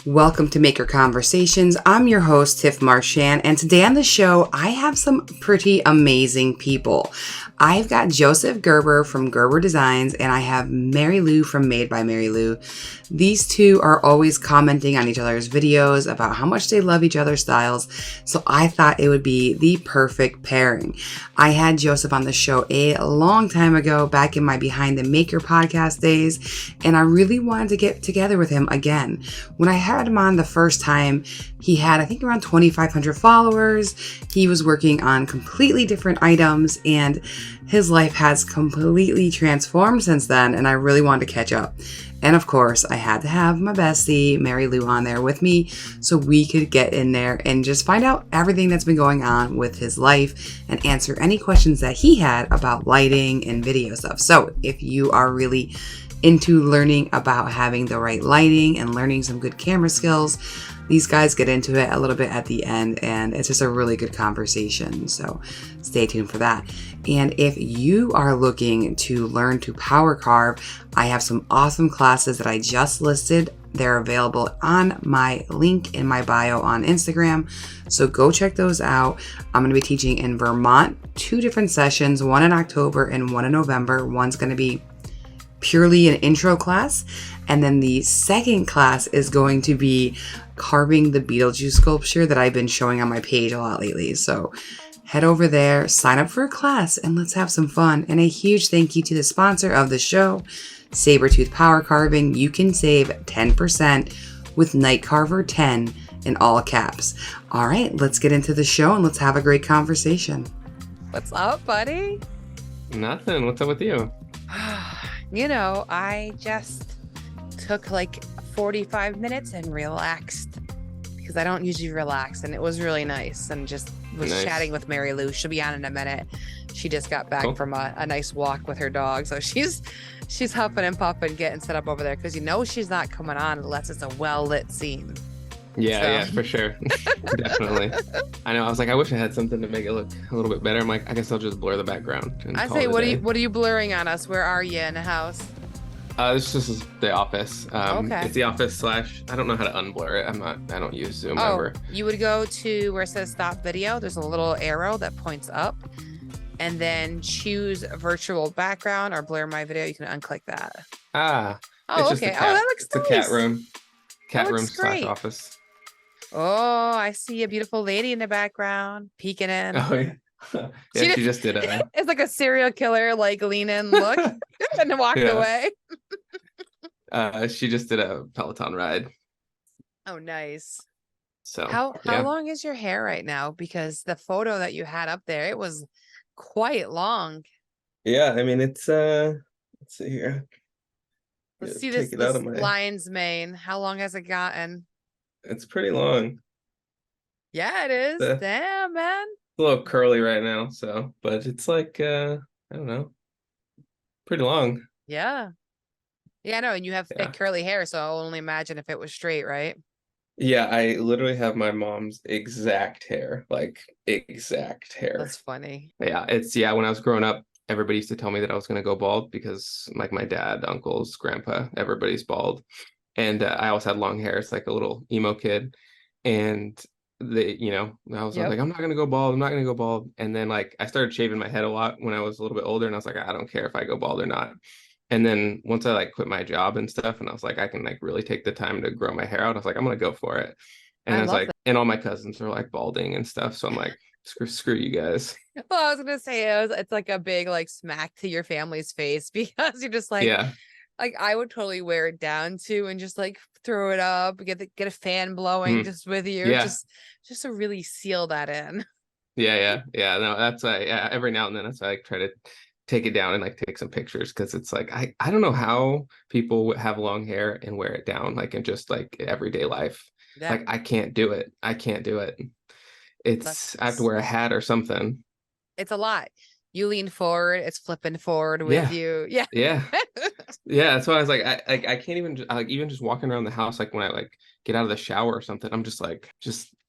Welcome to Maker Conversations. I'm your host, Tiff Marchand, and today on the show, I have some pretty amazing people. I've got Joseph Gerber from Gerber Designs, and I have Marylou from Made by Marylou. These two are always commenting on each other's videos about how much they love each other's styles, so I thought it would be the perfect pairing. I had Joseph on the show a long time ago, back in my Behind the Maker podcast days, and I really wanted to get together with him again. When I had him on the first time, he had, I think, around 2,500 followers. He was working on completely different items, and his life has completely transformed since then, and I really wanted to catch up. And of course, I had to have my bestie, Marylou, on there with me so we could get in there and just find out everything that's been going on with his life and answer any questions that he had about lighting and video stuff. So if you are really into learning about having the right lighting and learning some good camera skills, these guys get into it a little bit at the end, and it's just a really good conversation. So stay tuned for that. And if you are looking to learn to power carve, I have some awesome classes that I just listed. They're available on my link in my bio on Instagram. So go check those out. I'm going to be teaching in Vermont, 2 different sessions, one in October and one in November. One's going to be purely an intro class, and then the second class is going to be carving the Beetlejuice sculpture that I've been showing on my page a lot lately. So head over there, sign up for a class, and let's have some fun. And a huge thank you to the sponsor of the show, Sabertooth Power Carving. You can save 10% with Night Carver 10 in all caps. All right, let's get into the show and let's have a great conversation. What's up, buddy? Nothing. What's up with you? You know, I just took like 45 minutes and relaxed because I don't usually relax, and it was really nice, and just was chatting with Marylou. She'll be on in a minute. She just got back from a nice walk with her dog, so she's huffing and puffing, getting set up over there because she's not coming on unless it's a well-lit scene. Yeah, for sure. Definitely. I know. I was like, I wish I had something to make it look a little bit better. I'm like, I guess I'll just blur the background. I say, what are you blurring on us? Where are you in the house? This is the office. Okay. It's the office / I don't know how to unblur it. I don't use Zoom ever. You would go to where it says stop video. There's a little arrow that points up, and then choose virtual background or blur my video. You can unclick that. It's okay. That looks nice. It's a cat room. Cat room / office. Oh, I see a beautiful lady in the background peeking in. Oh, yeah. She just did it. It's like a serial killer, like lean in, look, and walked away. She just did a Peloton ride. Oh, nice. So how long is your hair right now? Because the photo that you had up there, it was quite long. Yeah, I mean, it's let's see here. Let's see this lion's mane. How long has it gotten? It's pretty long. Yeah, it is. Damn, man. It's a little curly right now, but it's like I don't know, pretty long. Yeah, I know. And you have thick curly hair, so I'll only imagine if it was straight, right? Yeah, I literally have my mom's exact hair, like exact hair. That's funny. Yeah, when I was growing up, everybody used to tell me that I was gonna go bald because like my dad, uncles, grandpa, everybody's bald. And I always had long hair. It's like a little emo kid. And I was like, I'm not going to go bald. I'm not going to go bald. And then like, I started shaving my head a lot when I was a little bit older. And I was like, I don't care if I go bald or not. And then once I like quit my job and stuff, and I was like, I can like really take the time to grow my hair out. I was like, I'm going to go for it. And I was like, and all my cousins are like balding and stuff. So I'm like, screw you guys. Well, I was going to say, it's like a big like smack to your family's face because you're just like, like I would totally wear it down too and just like throw it up, get a fan blowing just with you, just to really seal that in. Yeah. No, that's every now and then that's why I try to take it down and like take some pictures because it's like I don't know how people have long hair and wear it down like in just like everyday life. Like I can't do it. I have to wear a hat or something. It's a lot. You lean forward, it's flipping forward with you. Yeah. That's why I was like, I can't even like even just walking around the house, like when I like get out of the shower or something, I'm just like,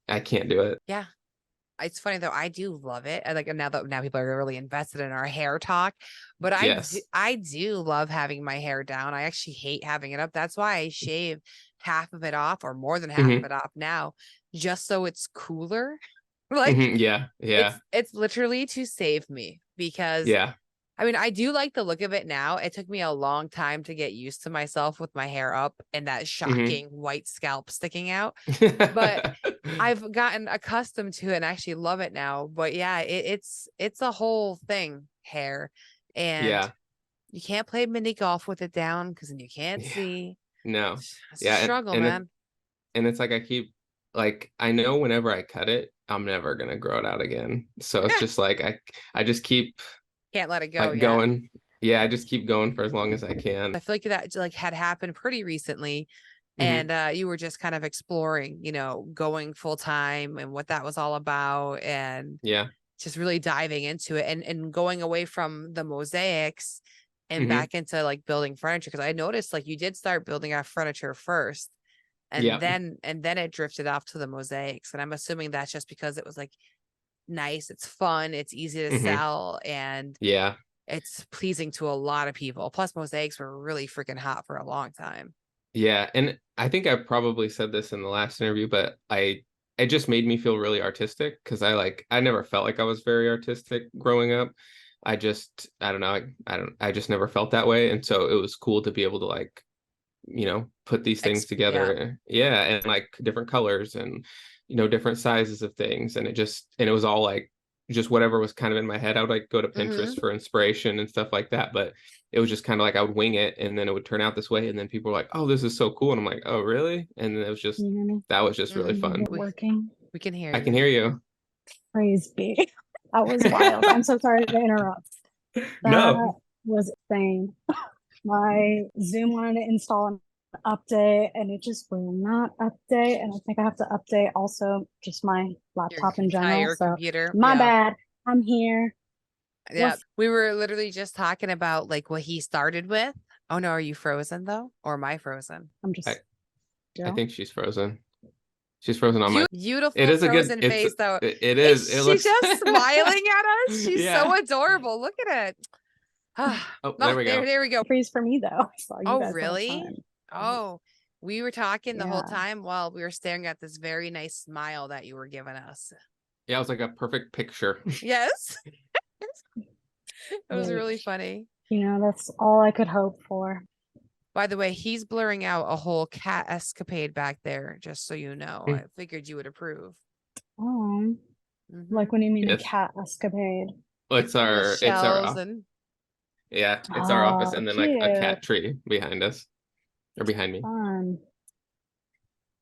I can't do it. Yeah. It's funny though. I do love it. I like now people are really invested in our hair talk, but Yes. I do love having my hair down. I actually hate having it up. That's why I shave half of it off or more than half of Hmm. it off now, just so it's cooler. Like Hmm. Yeah. Yeah. it's literally to save me because Yeah. I mean, I do like the look of it now. It took me a long time to get used to myself with my hair up and that Hmm. shocking white scalp sticking out. But I've gotten accustomed to it and actually love it now. But yeah, it's a whole thing, hair. And Yeah. you can't play mini golf with it down because then you can't Yeah. see. No. It's a Yeah. struggle, man. And it's like I keep like I know whenever I cut it, I'm never gonna grow it out again. So it's just like I just keep Can't let it go like yet. going. Yeah, I just keep going for as long as I can. I feel like that like had happened pretty recently. Hmm. And you were just kind of exploring, going full time and what that was all about and Yeah. just really diving into it and going away from the mosaics and Hmm. back into like building furniture. Cause I noticed like you did start building out furniture first and Yeah. then it drifted off to the mosaics. And I'm assuming that's just because it was like nice, it's fun, it's easy to Hmm. sell, and Yeah. it's pleasing to a lot of people. Plus, mosaics were really freaking hot for a long time. Yeah, and I think I probably said this in the last interview, but it just made me feel really artistic because I never felt like I was very artistic growing up. I don't know, I just never felt that way, and so it was cool to be able to like, put these things Yeah. together. Yeah, and like different colors and different sizes of things, and it was all like just whatever was kind of in my head. I would like go to Hmm. Pinterest for inspiration and stuff like that, but it was just kind of like I would wing it and then it would turn out this way and then people were like, "Oh, this is so cool." And I'm like, "Oh, really?" And then Can you hear me? that was just really Hmm. Is fun. it working? We can hear I can you. hear you. Praise be. That was wild. I'm so sorry to interrupt. That No. was insane. My Zoom wanted to install an update and it just will not update. And I think I have to update also just my Your laptop in general. entire So computer. my Yeah. bad. I'm here. Yeah. What's We were literally just talking about like what he started with. Oh no, are you frozen though? Or am I frozen? I'm I just I Jill. think she's frozen. She's frozen on my It Beautiful is a good frozen it's face though. it Is is. It she looks just smiling at us? She's so Yeah. adorable. Look at it. Oh, there Oh, we go. there we go. Freeze for me though. I saw you Oh, guys the whole really? time. Oh, we were talking the whole Yeah. time while we were staring at this very nice smile that you were giving us. Yeah, it was like a perfect picture. Yes. It was really Which, funny. that's all I could hope for. By the way, he's blurring out a whole cat escapade back there, just so you know. I figured you would approve. Oh, Mhm. like what do you mean a Yes. cat escapade? Well, Like from the shells and yeah, it's our office Oh, and then like a cute. cat tree behind us or behind me. Fun.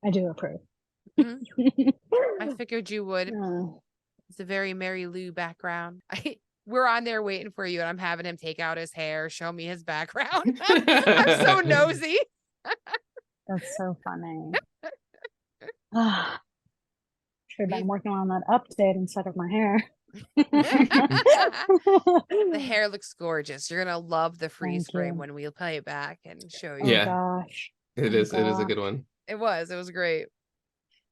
I do approve. Mhm. I figured you would. Oh, It's a very Mary Lou background. We're on there waiting for you, and I'm having him take out his hair, show me his background. I'm so nosy. that's so funny. Should have We been working on that update instead of my hair. The hair looks gorgeous. You're gonna love the freeze Thank frame you. when we play it back and show Oh you. Yeah, gosh. it Oh is. It is a gosh. good one. It was great.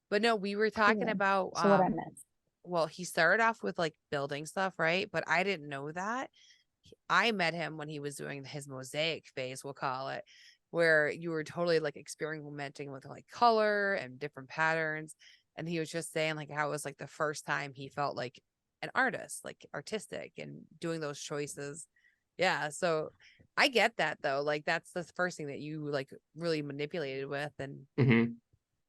But no, we were talking Cool. about So what I missed. well, he started off with like building stuff, right? But I didn't know that. I met him when he was doing his mosaic phase, we'll call it, where you were totally like experimenting with like color and different patterns. And he was just saying like how it was like the first time he felt like an artist, like artistic and doing those choices. Yeah. So I get that though. Like that's the first thing that you like really manipulated with. And Hmm.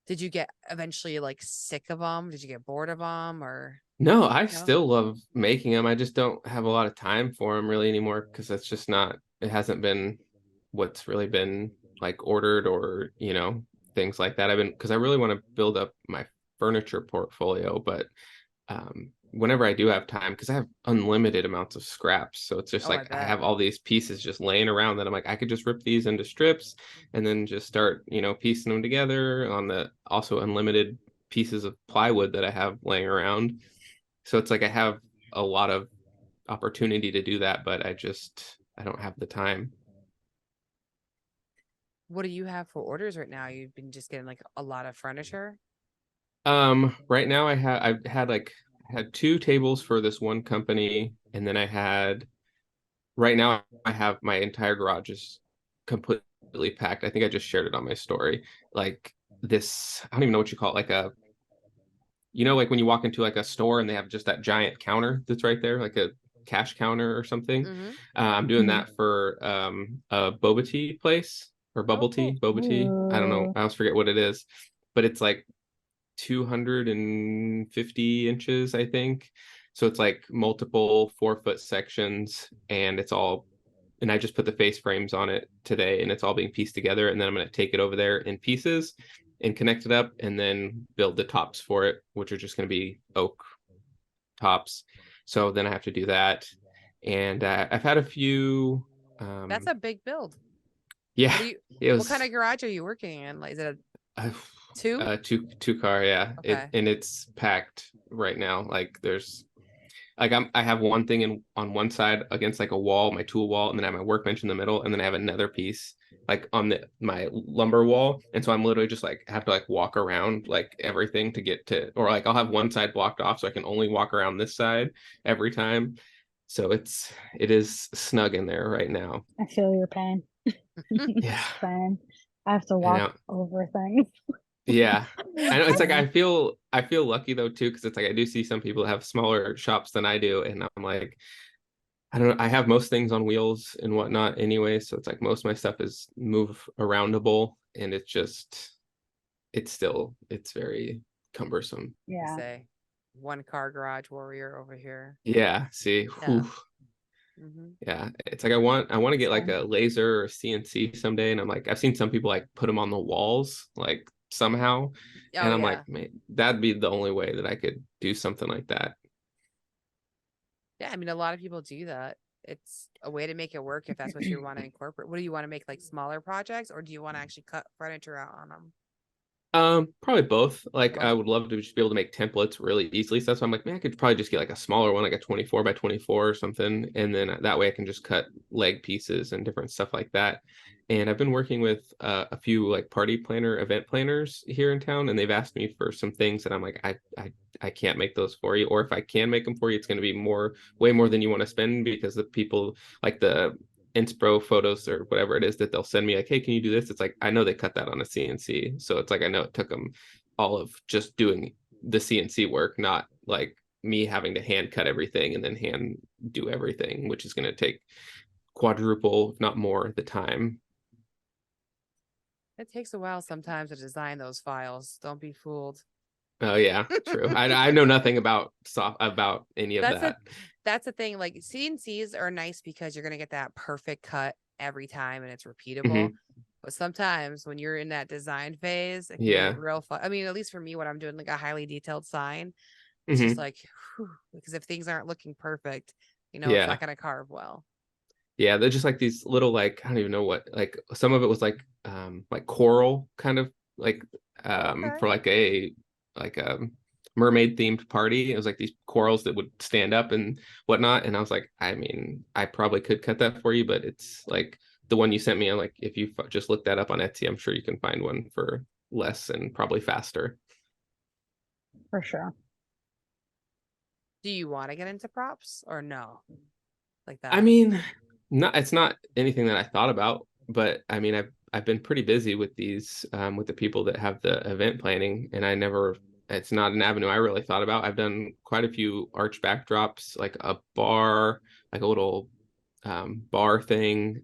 did you get eventually like sick of them? Did you get bored of them or No, I no? still love making them. I just don't have a lot of time for them really anymore because that's just not, it hasn't been what's really been like ordered or, things like that. Because I really want to build up my furniture portfolio, but whenever I do have time, because I have unlimited amounts of scraps. So it's just Oh, I like I bet. have all these pieces just laying around that I'm like, I could just rip these into strips and then just start, piecing them together on the also unlimited pieces of plywood that I have laying around. So it's like I have a lot of opportunity to do that, but I don't have the time. What do you have for orders right now? You've been just getting like a lot of furniture. Right now I've had like had 2 tables for this one company, and then right now I have my entire garage is completely packed. I think I just shared it on my story. Like this, I don't even know what you call it, like like when you walk into like a store and they have just that giant counter that's right there, like a cash counter or something. Mm-hmm. I'm doing Mhm. that for a boba tea place, or bubble tea, boba tea. I don't know. Ooh. I always forget what it is, but it's like 250 inches, I think. So it's like multiple 4-foot sections, and I just put the face frames on it today, and it's all being pieced together. And then I'm going to take it over there in pieces and connect it up, and then build the tops for it, which are just going to be oak tops. So then I have to do that. And I've had a few. That's a big build. Yeah, what kind of garage are you working in? Like, is it a 2? Two car, yeah. Okay. And it's packed right now. Like there's like I have one thing on one side against like a wall, my tool wall, and then I have my workbench in the middle, and then I have another piece like on my lumber wall. And so I'm literally just like have to like walk around like everything to get to, or like I'll have one side blocked off so I can only walk around this side every time. So it is snug in there right now. I feel your pain. Yeah. Same. I have to walk over things. Yeah. I know, it's like I feel lucky though too, because it's like I do see some people that have smaller shops than I do, and I'm like, I don't know, I have most things on wheels and whatnot anyway, so it's like most of my stuff is move aroundable, and it's very cumbersome. Yeah. Say, 1-car garage warrior over here. Yeah, see. Yeah. Yeah, it's like I want to get like a laser or CNC someday, and I'm like, I've seen some people like put them on the walls like somehow, and I'm like, man, that'd be the only way that I could do something like that. Yeah, I mean, a lot of people do that. It's a way to make it work if that's what you want to incorporate. What do you want to make, like smaller projects, or do you want to actually cut furniture out on them? Probably both. Like I would love to just be able to make templates really easily. So that's why I'm like, man, I could probably just get like a smaller one, like a 24 by 24 or something. And then that way I can just cut leg pieces and different stuff like that. And I've been working with a few like party planner, event planners here in town, and they've asked me for some things that I'm like, I can't make those for you. Or if I can make them for you, it's going to be way more than you want to spend, because the people like the Inspro photos or whatever it is that they'll send me, like, hey, can you do this? It's like, I know they cut that on a CNC. So it's like, I know it took them all of just doing the CNC work, not like me having to hand cut everything and then hand do everything, which is going to take quadruple, if not more, the time. It takes a while sometimes to design those files. Don't be fooled. Oh yeah, true. I know nothing about any of that. That's the thing. Like CNCs are nice because you're gonna get that perfect cut every time and it's repeatable. But sometimes when you're in that design phase, it can get real fun. I mean, at least for me, when I'm doing like a highly detailed sign, it's just like, because if things aren't looking perfect, it's not gonna carve well. Yeah, they're just like these little, like, I don't even know what, like some of it was like coral kind of like for like a mermaid themed party. It was like these corals that would stand up and whatnot, and I was like, I mean, I probably could cut that for you, but it's like the one you sent me, I'm like, if you just look that up on Etsy, I'm sure you can find one for less and probably faster. For sure. Do you want to get into props or no? Like that? I mean, it's not anything that I thought about, but I mean, I've been pretty busy with these with the people that have the event planning, and it's not an avenue I really thought about. I've done quite a few arch backdrops, like a bar, like a little bar thing,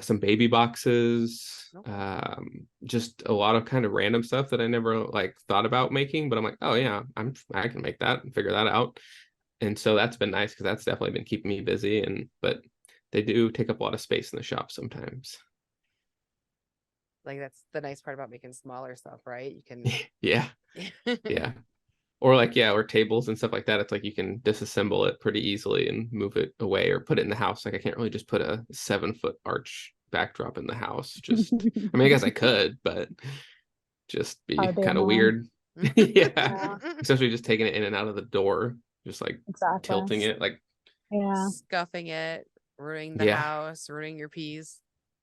some baby boxes, just a lot of kind of random stuff that I never like thought about making, but I'm like, oh yeah, I can make that and figure that out. And so that's been nice, because that's definitely been keeping me busy, but they do take up a lot of space in the shop sometimes. Like, that's the nice part about making smaller stuff, right? You can yeah or tables and stuff like that. It's like you can disassemble it pretty easily and move it away or put it in the house. Like I can't really just put a 7-foot arch backdrop in the house. Just I mean, I guess I could, but just be kind of weird. yeah, especially just taking it in and out of the door, just like tilting it, like scuffing it, ruining the house, ruining your peas.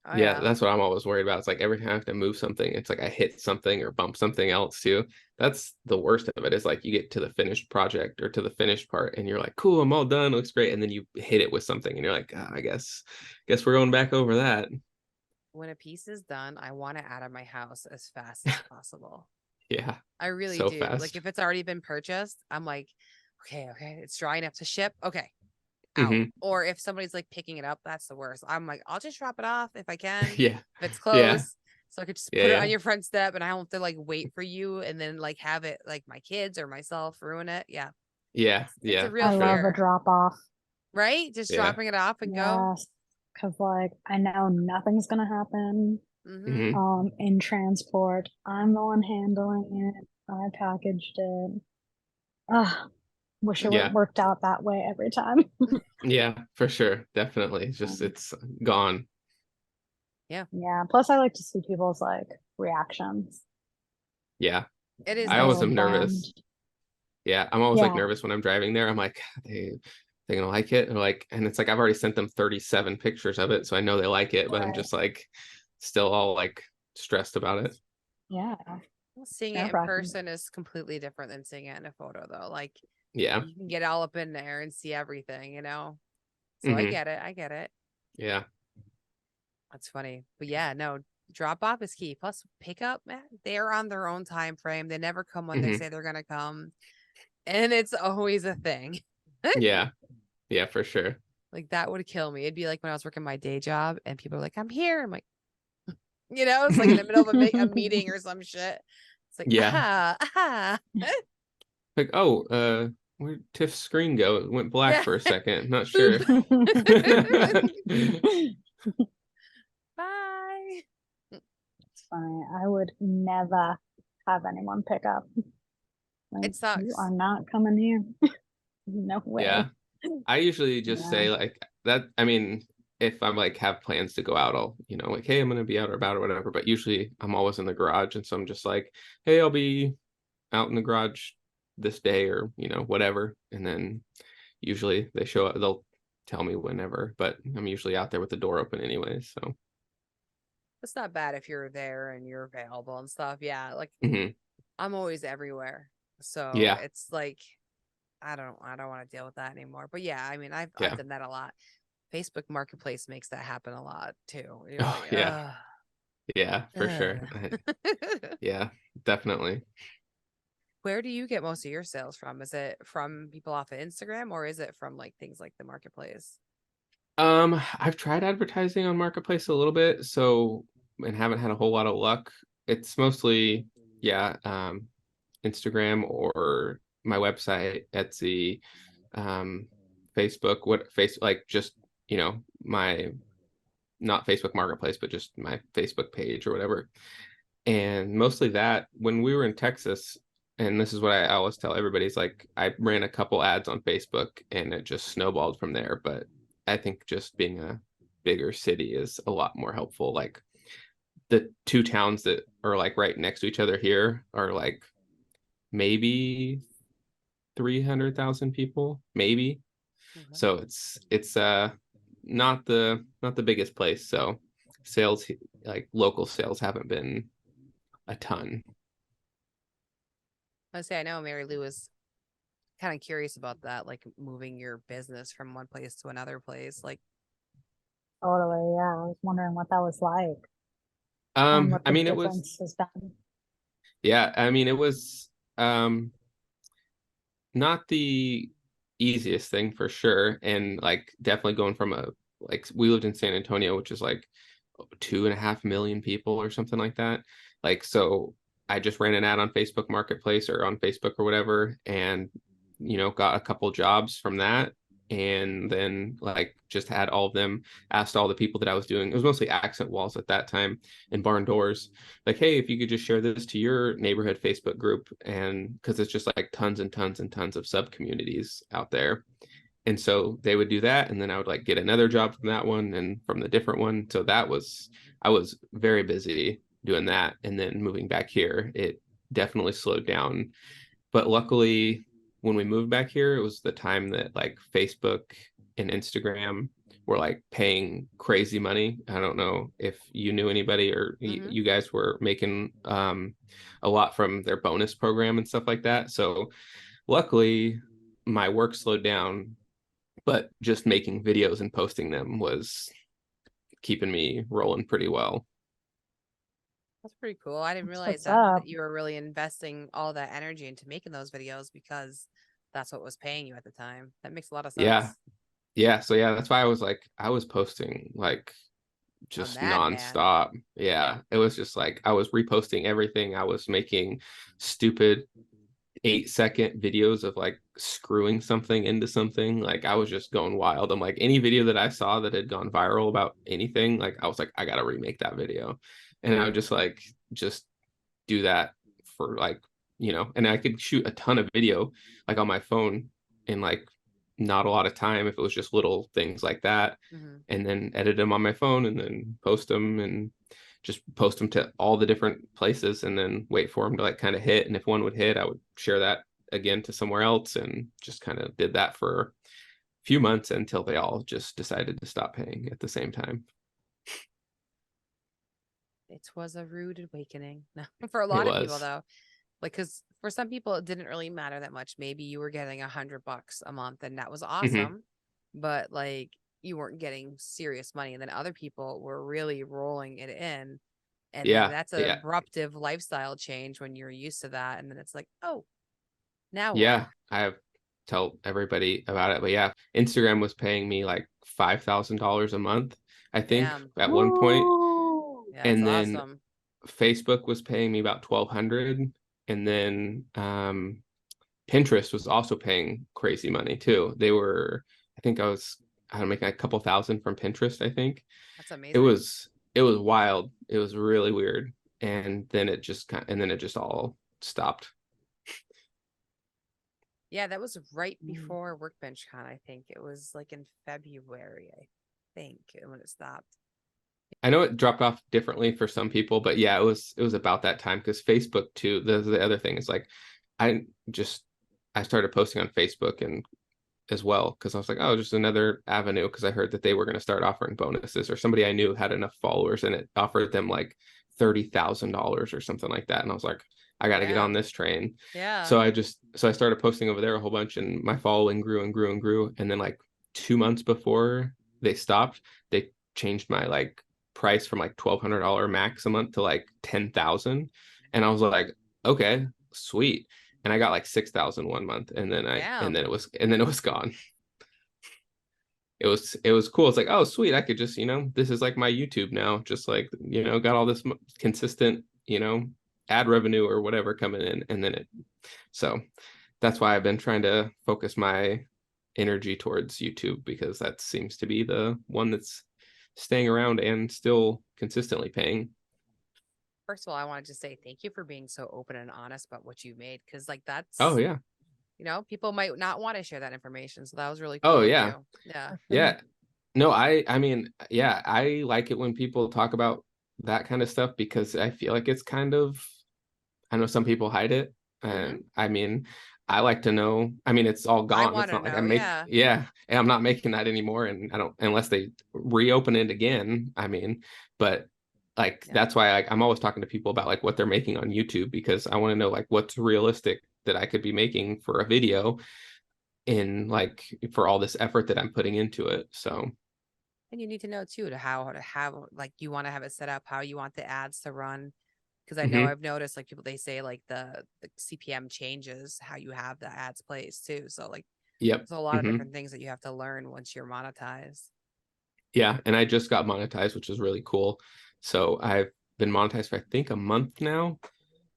Oh Yeah, yeah. that's what I'm always worried about. It's like every time I have to move something, it's like I hit something or bump something else too. That's the worst of it, is like you get to the finished project or to the finished part and you're like, cool, I'm all done, looks great. And then you hit it with something and you're like, "Ah, I guess we're going back over that." When a piece is done, I want it out of my house as fast as possible. Yeah, I really so do. Like fast. if it's already been purchased, I'm like, okay, it's dry enough to ship. Okay, out. Hmm. Or if somebody's like picking it up, that's the worst. I'm like, I'll just drop it off if I can, Yeah, if it's yeah, close. So I could just yeah, put it yeah, on your front step and I don't have to like wait for you and then like have it like my kids or myself ruin it. Yeah. yeah, It's a yeah, real for I love sure. a fear, drop off. right? Just Yeah. dropping it off and go. Yes. Because like I know nothing's gonna happen Mm-hmm. Hmm. in transport. I'm the one handling it. I packaged it. Ah, wish it Yeah, worked out that way every time. yeah, for sure. Definitely. It's just Um, it's gone. Yeah. yeah. Plus, I like to see people's like reactions. Yeah. It is I They're always nice all am seeing it. nervous. bummed. Yeah, I'm always like Yeah. nervous when I'm driving there. I'm like, they gonna like it? Or like, and it's like I've already sent them 37 pictures of it, so I know they like it, but I'm Right. just like still all like stressed about it. Yeah. Well, seeing it in Nerve-wracking. person is completely different than seeing it in a photo, though. Like Yeah. you can get all up in there and see everything, you know? So I Hmm. get it. I get it. Yeah. That's funny. But yeah, no, drop off is key. Plus pickup, man, they're on their own time frame. They never come when they Hmm. say they're gonna come. And it's always a thing. Yeah. Yeah, for sure. Like that would kill me. It'd be like when I was working my day job and people are like, I'm here. I'm like, you know, it's like in the middle of a meeting or some shit. It's like, Yeah. Like, oh, where'd Tiff's screen go? It went black yeah. for a second. Not Boop. sure. Bye. It's funny. I would never have anyone pick up. Like, It you sucks. are not coming here. No Yeah. way. I usually just Yeah. say like that. I mean, if I'm like have plans to go out, I'll, like, hey, I'm gonna be out or about or whatever. But usually I'm always in the garage. And so I'm just like, hey, I'll be out in the garage this day or, whatever. And then usually they show up, they'll tell me whenever, but I'm usually out there with the door open anyway. So It's not bad if you're there and you're available and stuff. Yeah. Like mhm. I'm always everywhere. So Yeah. it's like I don't want to deal with that anymore. But yeah, I mean I've Yeah. done that a lot. Facebook Marketplace makes that happen a lot too. You're Oh, like, yeah. Yeah, for sure. ugh. Yeah, definitely. Where do you get most of your sales from? Is it from people off of Instagram or is it from like things like the marketplace? I've tried advertising on Marketplace a little bit, so and haven't had a whole lot of luck. It's mostly, yeah, Instagram or my website, Etsy, um, Facebook, like just, my not Facebook Marketplace, but just my Facebook page or whatever. And mostly that when we were in Texas, and this is what I always tell everybody, is like I ran a couple ads on Facebook and it just snowballed from there. But I think just being a bigger city is a lot more helpful. Like the two towns that are like right next to each other here are like maybe 300,000 people, maybe. Mhm. So it's not the biggest place. So sales, like local sales, haven't been a ton. I say I know Mary Lou is kind of curious about that, like moving your business from one place to another place. Like, Totally. Yeah. I was wondering what that was like and what I the mean, it was, difference has been. yeah, I mean, it was not the easiest thing for sure. And like definitely going from like we lived in San Antonio, which is like 2.5 million people or something like that. Like, so I just ran an ad on Facebook Marketplace or on Facebook or whatever, and got a couple jobs from that. And then like just had all of them, asked all the people that I was doing. It was mostly accent walls at that time and barn doors. Like, hey, if you could just share this to your neighborhood Facebook group, and because it's just like tons and tons and tons of sub communities out there. And so they would do that, and then I would like get another job from that one and from the different one. So I was very busy doing that. And then moving back here, it definitely slowed down. But luckily, when we moved back here, it was the time that like Facebook and Instagram were like paying crazy money. I don't know if you knew anybody or you guys were making a lot from their bonus program and stuff like that. So luckily my work slowed down, but just making videos and posting them was keeping me rolling pretty well. That's pretty cool. I didn't That's realize what's that up. you were really investing all that energy into making those videos because that's what was paying you at the time. That makes a lot of sense. Yeah. So yeah, that's why I was like, I was posting like A just madman. nonstop. Yeah. It was just like I was reposting everything. I was making stupid 8-second videos of like screwing something into something. Like I was just going wild. I'm like, any video that I saw that had gone viral about anything, like I was like, I gotta remake that video. And I would just do that for like, and I could shoot a ton of video like on my phone in like not a lot of time if it was just little things like that, and then edit them on my phone and then post them and just post them to all the different places and then wait for them to like kind of hit. And if one would hit, I would share that again to somewhere else, and just kind of did that for a few months until they all just decided to stop paying at the same time. It was a rude awakening. For a lot of people though, like, because for some people it didn't really matter that much. Maybe you were getting $100 a month and that was awesome, but like you weren't getting serious money. And then other people were really rolling it in. And then that's an abruptive lifestyle change when you're used to that. And then it's like, oh, now what? I have tell everybody about it. But yeah, Instagram was paying me like $5,000 a month, I think, at one point. Yeah, And that's then awesome. Facebook was paying me about 1,200. And then Pinterest was also paying crazy money too. They were, I think I was making a couple thousand from Pinterest, I think. That's amazing. It was wild. It was really weird. And then it just all stopped. Yeah, that was right before Workbench Con, I think. It was like in February, I think, when it stopped. I know it dropped off differently for some people, but yeah, it was about that time, because Facebook too, the other thing is like I started posting on Facebook and as well, because I was like, oh, just another avenue, because I heard that they were going to start offering bonuses, or somebody I knew had enough followers and it offered them like $30,000 or something like that. And I was like, I got to get on this train. Yeah. So I started posting over there a whole bunch, and my following grew and grew and grew. And then like 2 months before they stopped, they changed my like price from like $1,200 max a month to like 10,000. And I was like, okay, sweet. And I got like 6,000 one month, and then it was gone. It was cool. It's like, oh, sweet. I could just, this is like my YouTube now. Just like, got all this consistent, ad revenue or whatever coming in. And then so that's why I've been trying to focus my energy towards YouTube, because that seems to be the one that's staying around and still consistently paying. First of all, I wanted to say thank you for being so open and honest about what you made, because like that's people might not want to share that information, so that was really cool. Yeah. No, I mean, yeah, I like it when people talk about that kind of stuff, because I feel like it's kind of, I know some people hide it, and I mean, I like to know. I mean, it's all gone. It's not like and I'm not making that anymore, and I don't, unless they reopen it again. I mean, but like that's why I'm always talking to people about like what they're making on YouTube, because I want to know like what's realistic that I could be making for a video, in like for all this effort that I'm putting into it. So, and you need to know too how to have, like, you want to have it set up, how you want the ads to run, because I know I've noticed like people, they say like the CPM changes how you have the ads placed too. So like there's a lot of different things that you have to learn once you're monetized. Yeah, and I just got monetized, which is really cool. So I've been monetized for I think a month now,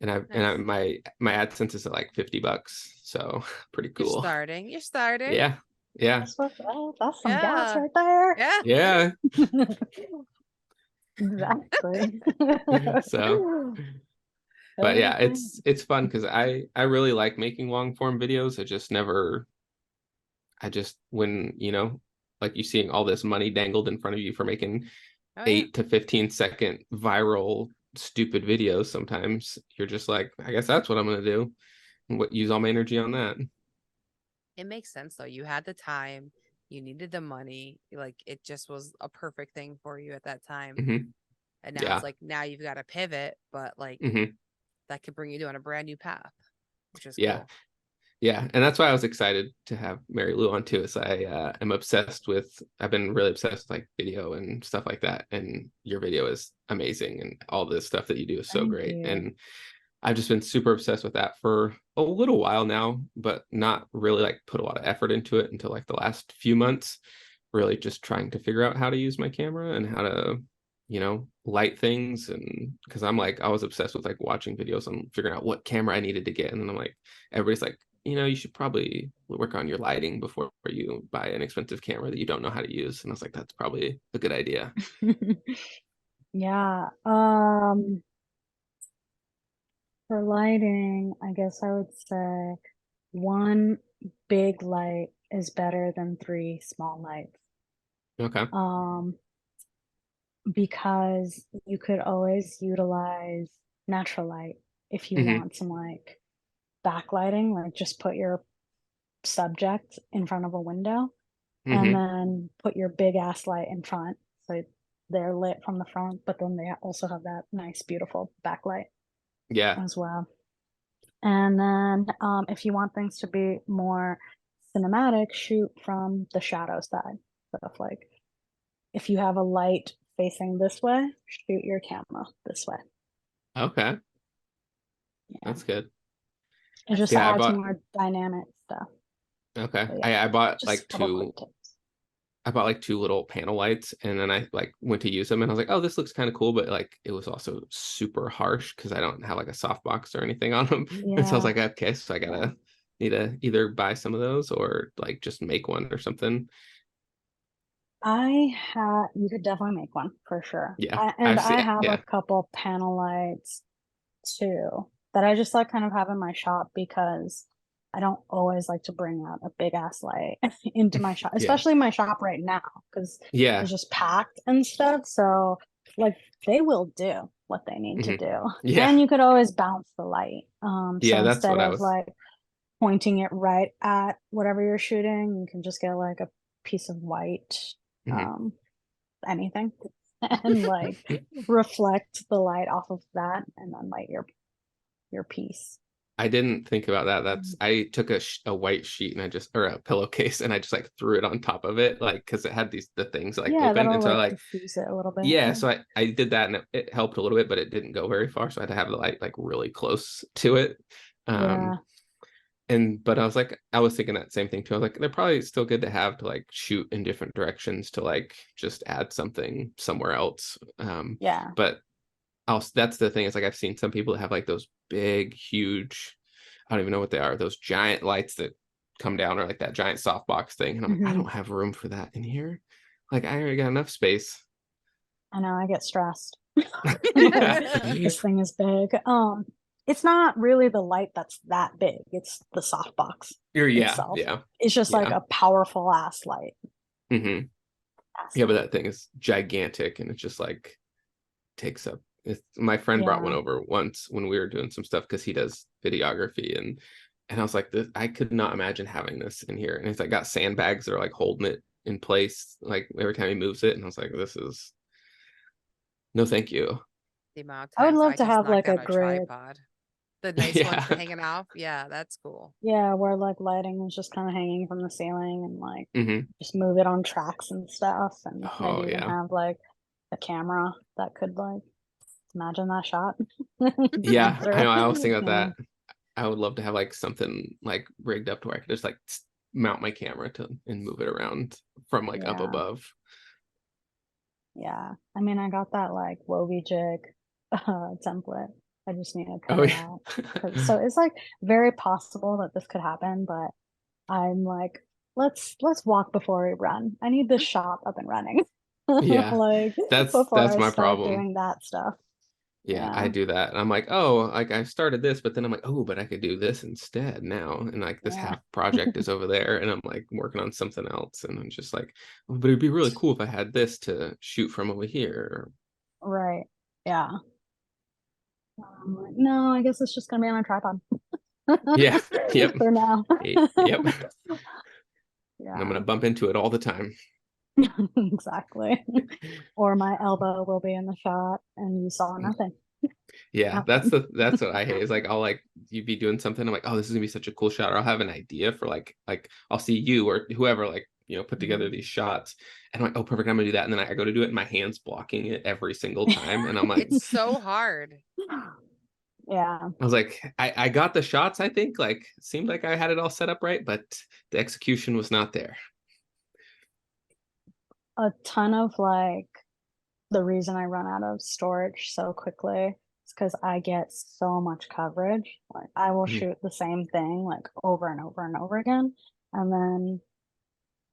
and my AdSense is at like $50, so pretty cool. You're starting. Yeah. That's some gas right there. Yeah. Exactly. So, but yeah, it's fun, because I really like making long form videos. When like you seeing all this money dangled in front of you for making 8 to 15 second viral stupid videos, sometimes you're just like, I guess that's what I'm gonna do, and use all my energy on that. It makes sense though. You had the time, you needed the money. Like it just was a perfect thing for you at that time. Mm-hmm. And now Yeah. it's like, now you've got to pivot, but like Mm-hmm. that could bring you down a brand new path, which is Yeah. cool. Yeah, and that's why I was excited to have Mary Lou on too. Is I've been really obsessed with like video and stuff like that. And your video is amazing, and all this stuff that you do is so Thank great. you. And I've just been super obsessed with that for a little while now, but not really like put a lot of effort into it until like the last few months. Really just trying to figure out how to use my camera and how to, light things. And because I was obsessed with like watching videos and figuring out what camera I needed to get. And then I'm like, everybody's like, you should probably work on your lighting before you buy an expensive camera that you don't know how to use. And I was like, that's probably a good idea. Yeah. For lighting, I guess I would say one big light is better than 3 small lights. Okay. Because you could always utilize natural light if you want some like backlighting, like just put your subject in front of a window and then put your big ass light in front. So they're lit from the front, but then they also have that nice, beautiful backlight as well. And then if you want things to be more cinematic, shoot from the shadow side. So if you have a light facing this way, shoot your camera this way. Okay. Yeah. That's good. It just adds more dynamic stuff. Okay. Yeah, I bought just like two little panel lights, and then I like went to use them and I was like, oh, this looks kind of cool, but like it was also super harsh because I don't have like a softbox or anything on them. Yeah. And so I was like, okay, so I need to either buy some of those or like just make one or something. You could definitely make one for sure. Yeah. I have a couple panel lights too that I just like kind of have in my shop because I don't always like to bring out a big ass light into my shop, especially my shop right now because it's just packed and stuff. So like they will do what they need to do. Yeah. And you could always bounce the light. So that's instead what I of was like pointing it right at whatever you're shooting, you can just get like a piece of white, anything, and like reflect the light off of that and then light your piece. I didn't think about that. I took a white sheet and or a pillowcase and I just like threw it on top of it, like because it had the things like open, and so I like diffuse it a little bit. Yeah, so I did that and it helped a little bit, but it didn't go very far, so I had to have the light like really close to it. But I was thinking that same thing too. I was like, they're probably still good to have to like shoot in different directions to like just add something somewhere else. But also that's the thing, is like I've seen some people that have like those big, huge, I don't even know what they are, those giant lights that come down, or like that giant softbox thing. And I'm like, I don't have room for that in here. Like I already got enough space. I know, I get stressed. This thing is big. It's not really the light that's that big. It's the softbox itself. It's just like a powerful ass light. Yeah, but that thing is gigantic, and it's just like takes up. My friend brought one over once when we were doing some stuff because he does videography, and I was like, I could not imagine having this in here. And it's like got sandbags that are like holding it in place, like every time he moves it. And I was like, this is no, thank you. The amount of I would times love to have like a grid. tripod. The nice ones hanging off. Yeah, that's cool. Yeah, where like lighting is just kind of hanging from the ceiling and like just move it on tracks and stuff. And maybe even have like a camera that could like imagine that shot. Yeah, I know. I always think about that. I would love to have like something like rigged up to where I could just like mount my camera and move it around from like up above. Yeah, I mean, I got that like Wovie jig template. I just need to cut it out. So it's like very possible that this could happen, but I'm like, let's walk before we run. I need this shop up and running. Yeah, like that's my problem. Doing that stuff. Yeah, I do that. And I'm like, oh, like I started this, but then I'm like, oh, but I could do this instead now. And like this half project is over there, and I'm like working on something else. And I'm just like, oh, but it'd be really cool if I had this to shoot from over here. Right. Yeah. Like, no, I guess it's just gonna be on a tripod. Yeah. Yep. For now. Yep. Yeah. and I'm gonna bump into it all the time. Exactly. Or my elbow will be in the shot and you saw nothing. Yeah, that's what I hate. Is like I'll like you be doing something, I'm like, oh, this is gonna be such a cool shot, or I'll have an idea for like I'll see you or whoever like put together these shots, and I'm like, oh, perfect, I'm gonna do that, and then I go to do it and my hand's blocking it every single time, and I'm like, It's so hard. Yeah. I was like, I got the shots, I think, like it seemed like I had it all set up right, but the execution was not there. A ton of like the reason I run out of storage so quickly is because I get so much coverage. Like I will shoot the same thing like over and over and over again, and then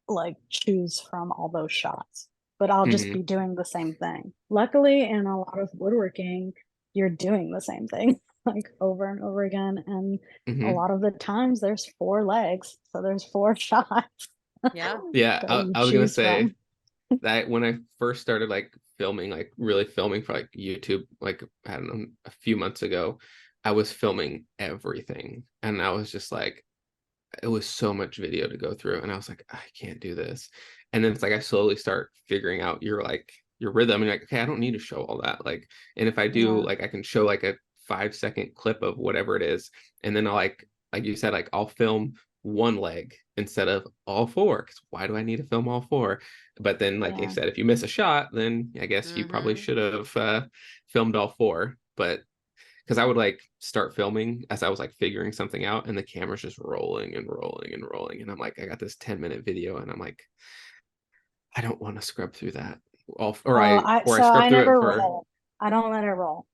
like choose from all those shots. But I'll just be doing the same thing. Luckily, in a lot of woodworking, you're doing the same thing like over and over again. And a lot of the times there's 4 legs, so there's 4 shots. Yeah. Yeah, I was gonna say from. that when I first started like filming, like really filming for like YouTube, like I don't know, a few months ago, I was filming everything, and I was just like, it was so much video to go through, and I was like, I can't do this. And then it's like I slowly start figuring out your rhythm, and you're like, okay, I don't need to show all that. Like, and if I do, like I can show like a 5-second clip of whatever it is, and then I'll like you said, like I'll film one leg instead of all 4, because why do I need to film all 4? But then like you said, if you miss a shot, then I guess you probably should have filmed all 4. But because I would like start filming as I was like figuring something out, and the camera's just rolling and rolling and rolling, and I'm like, I got this 10-minute video, and I'm like, I don't want to scrub through that. I scrub through never it for. roll. I don't let it roll.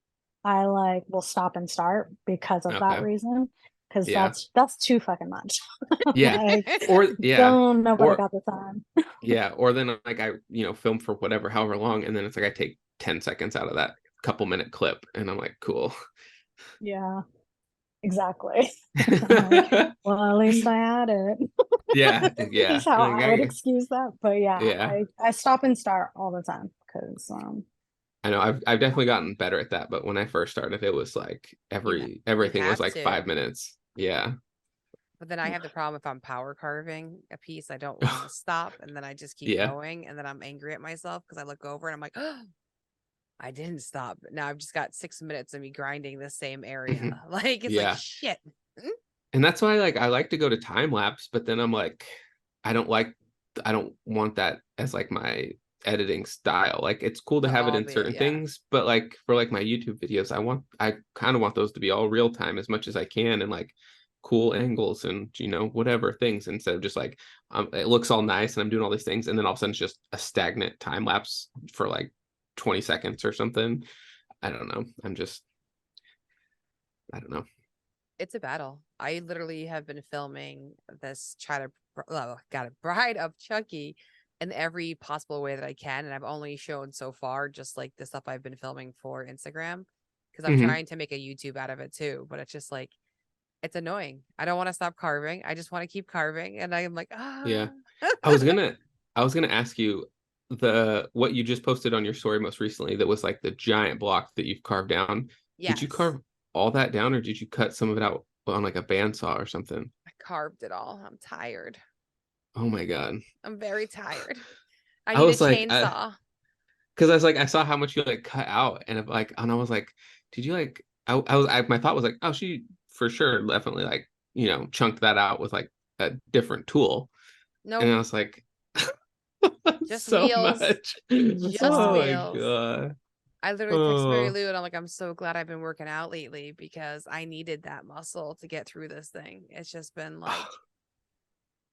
I like will stop and start because of that reason. Because that's too fucking much. Yeah. Nobody got the time. Yeah. Or then like I film for however long, and then it's like I take 10 seconds out of that couple-minute clip, and I'm like, cool. Yeah, exactly. Like, well, at least I had it. Yeah. That's how I would excuse that. But I stop and start all the time because I know I've definitely gotten better at that, but when I first started, it was like everything was like 5 minutes. Yeah. But then I have the problem if I'm power carving a piece, I don't want to stop, and then I just keep going, and then I'm angry at myself because I look over and I'm like, oh, I didn't stop. Now I've just got 6 minutes of me grinding the same area. Like it's like shit. And that's why I like to go to time lapse, but then I'm like, I don't want that as like my editing style. Like it's cool to have it in certain things, but like for like my YouTube videos, I kind of want those to be all real time as much as I can, and like cool angles and whatever things, instead of just like it looks all nice and I'm doing all these things, and then all of a sudden it's just a stagnant time lapse for like 20 seconds or something. I don't know. I don't know. It's a battle. I literally have been filming this Bride of Chucky in every possible way that I can, and I've only shown so far just like the stuff I've been filming for Instagram, because I'm trying to make a YouTube out of it too. But it's just like, it's annoying. I don't want to stop carving. I just want to keep carving, and I'm like, yeah. I was gonna ask you what you just posted on your story most recently, that was like the giant block that you've carved down. Did you carve all that down, or did you cut some of it out on like a bandsaw or something? I carved it all. I'm tired. Oh my God. I'm very tired. I need a chainsaw. Because I was like, I saw how much you like cut out, and I was like, did you like? My thought was like, oh, she for sure definitely like chunked that out with like a different tool. No. And I was like, just so wheels. much. Just oh wheels. My God. I literally text Marylou, and I'm like, I'm so glad I've been working out lately, because I needed that muscle to get through this thing. It's just been like,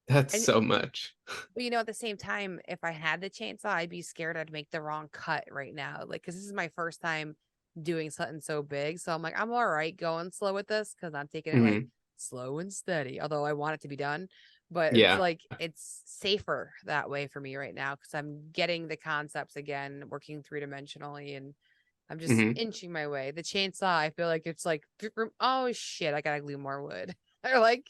that's so much. But at the same time, if I had the chainsaw, I'd be scared I'd make the wrong cut right now. Like, because this is my first time doing something so big. So I'm like, I'm all right going slow with this, because I'm taking it like slow and steady. Although I want it to be done. But it's like, it's safer that way for me right now, because I'm getting the concepts again, working 3-dimensionally, and I'm just inching my way. The chainsaw, I feel like it's like, oh shit, I gotta glue more wood. Or like,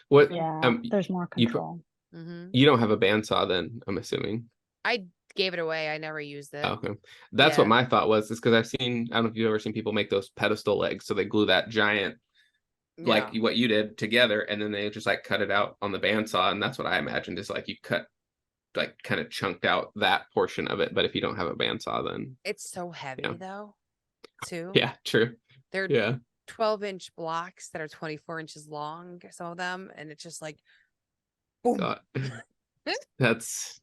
what? There's more control. You don't have a bandsaw then, I'm assuming. I gave it away. I never used it. Okay, that's what my thought was. Is because I don't know if you've ever seen people make those pedestal legs, so they glue that giant like Yeah. what you did together, and then they just like cut it out on the bandsaw, and that's what I imagined is like you cut like kind of chunked out that portion of it. But if you don't have a bandsaw, then It's so heavy though, too. yeah, true. They're Yeah. 12-inch blocks that are 24 inches long, some of them, and it's just like boom. God. That's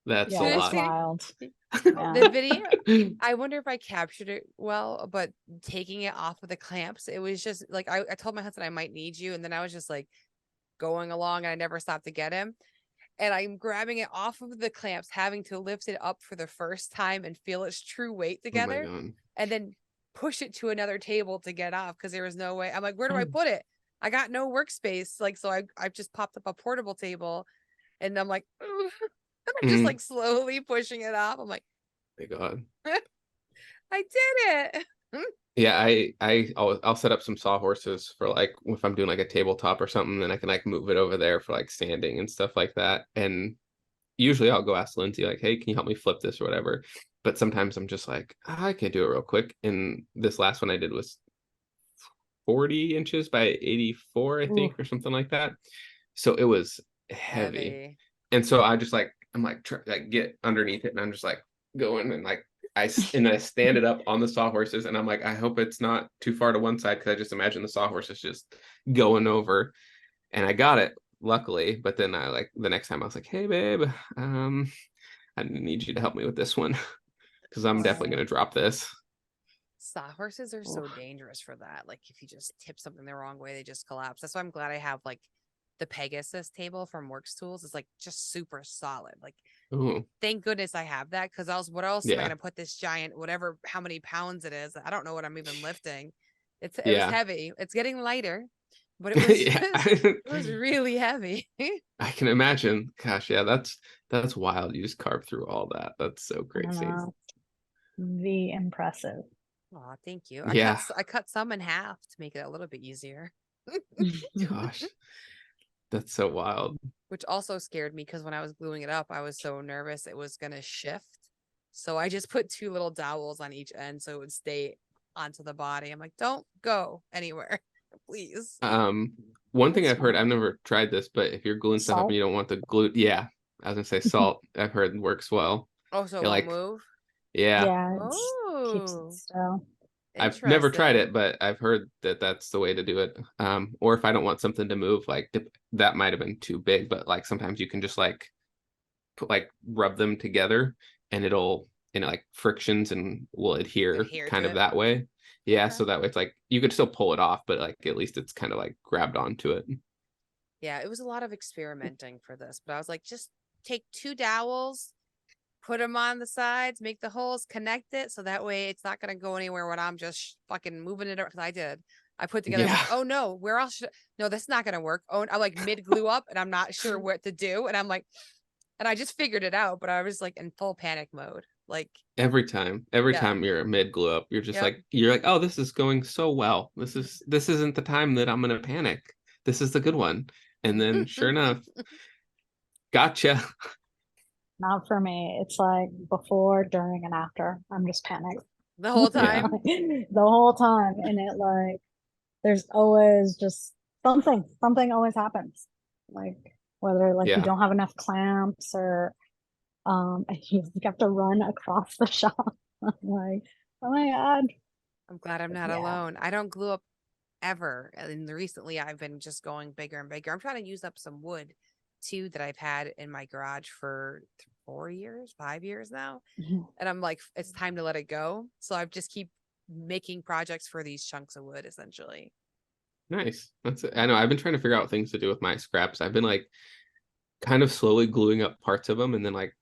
a Yeah, Did it's lot. wild. The video, I wonder if I captured it well, but taking it off of the clamps, it was just like I told my husband I might need you, and then I was just like going along, and I never stopped to get him. And I'm grabbing it off of the clamps, having to lift it up for the first time and feel its true weight Oh my together, God. and then push it to another table to get off because there was no way. I'm like, where do I put it? I got no workspace. Like, so I've just popped up a portable table, and I'm like, "Ugh." And I'm just like slowly pushing it off. I'm like, My God. I did it. Yeah, I'll set up some sawhorses for like if I'm doing like a tabletop or something, then I can like move it over there for like sanding and stuff like that. And usually I'll go ask Lindsay like, hey, can you help me flip this or whatever? But sometimes I'm just like, I can do it real quick. And this last one I did was 40 inches by 84, I think, or something like that. So it was heavy. And so I just like I'm like get underneath it, and I'm just like going and like I stand it up on the sawhorses, and I'm like, I hope it's not too far to one side, because I just imagine the sawhorses just going over. And I got it, luckily. But then I like the next time I was like, hey babe, I need you to help me with this one, because I'm definitely gonna drop this. Sawhorses are so dangerous for that. Like if you just tip something the wrong way, they just collapse. That's why I'm glad I have like the Pegasus table from Works Tools is like just super solid. Like, Ooh. Thank goodness I have that, because else what else am I gonna put this giant, whatever, how many pounds it is? I don't know what I'm even lifting. It was heavy. It's getting lighter, but it was it was really heavy. I can imagine. Gosh, yeah, that's wild. You just carved through all that. That's so crazy. The impressive. Oh, thank you. Yeah. I cut some in half to make it a little bit easier. Gosh, that's so wild. Which also scared me, because when I was gluing it up, I was so nervous it was gonna shift. So I just put 2 little dowels on each end so it would stay onto the body. I'm like, don't go anywhere, please. One thing I've heard, I've never tried this, but if you're gluing stuff up and you don't want the glue, I was gonna say salt. I've heard works well. Oh, so it won't move? Yeah. Yeah, keeps it still. I've never tried it, but I've heard that that's the way to do it. Or if I don't want something to move, like that might have been too big, but like sometimes you can just like rub them together, and it'll like frictions and will adhere kind of that way. Yeah, so that way it's like you could still pull it off, but like at least it's kind of like grabbed onto it. Yeah, it was a lot of experimenting for this, but I was like, just take 2 dowels, put them on the sides, make the holes, connect it, so that way it's not going to go anywhere when I'm just fucking moving it. Because I put together, like, oh no, where else no, that's not going to work. Oh, I'm like mid glue up, and I'm not sure what to do. And I'm like, and I just figured it out, but I was like in full panic mode. Like every time you're mid glue up, you're just like, oh, this is going so well. This isn't the time that I'm going to panic. This is the good one. And then sure enough, gotcha. Not for me. It's like before, during, and after. I'm just panicked the whole time. the whole time. And it like there's always just something always happens. Like whether like you don't have enough clamps, or you have to run across the shop. Like, oh my God. I'm glad I'm not alone. I don't glue up ever. And recently I've been just going bigger and bigger. I'm trying to use up some wood too that I've had in my garage for 5 years now. And I'm like, it's time to let it go. So I just keep making projects for these chunks of wood, essentially. Nice. That's it. I know I've been trying to figure out things to do with my scraps. I've been like kind of slowly gluing up parts of them and then like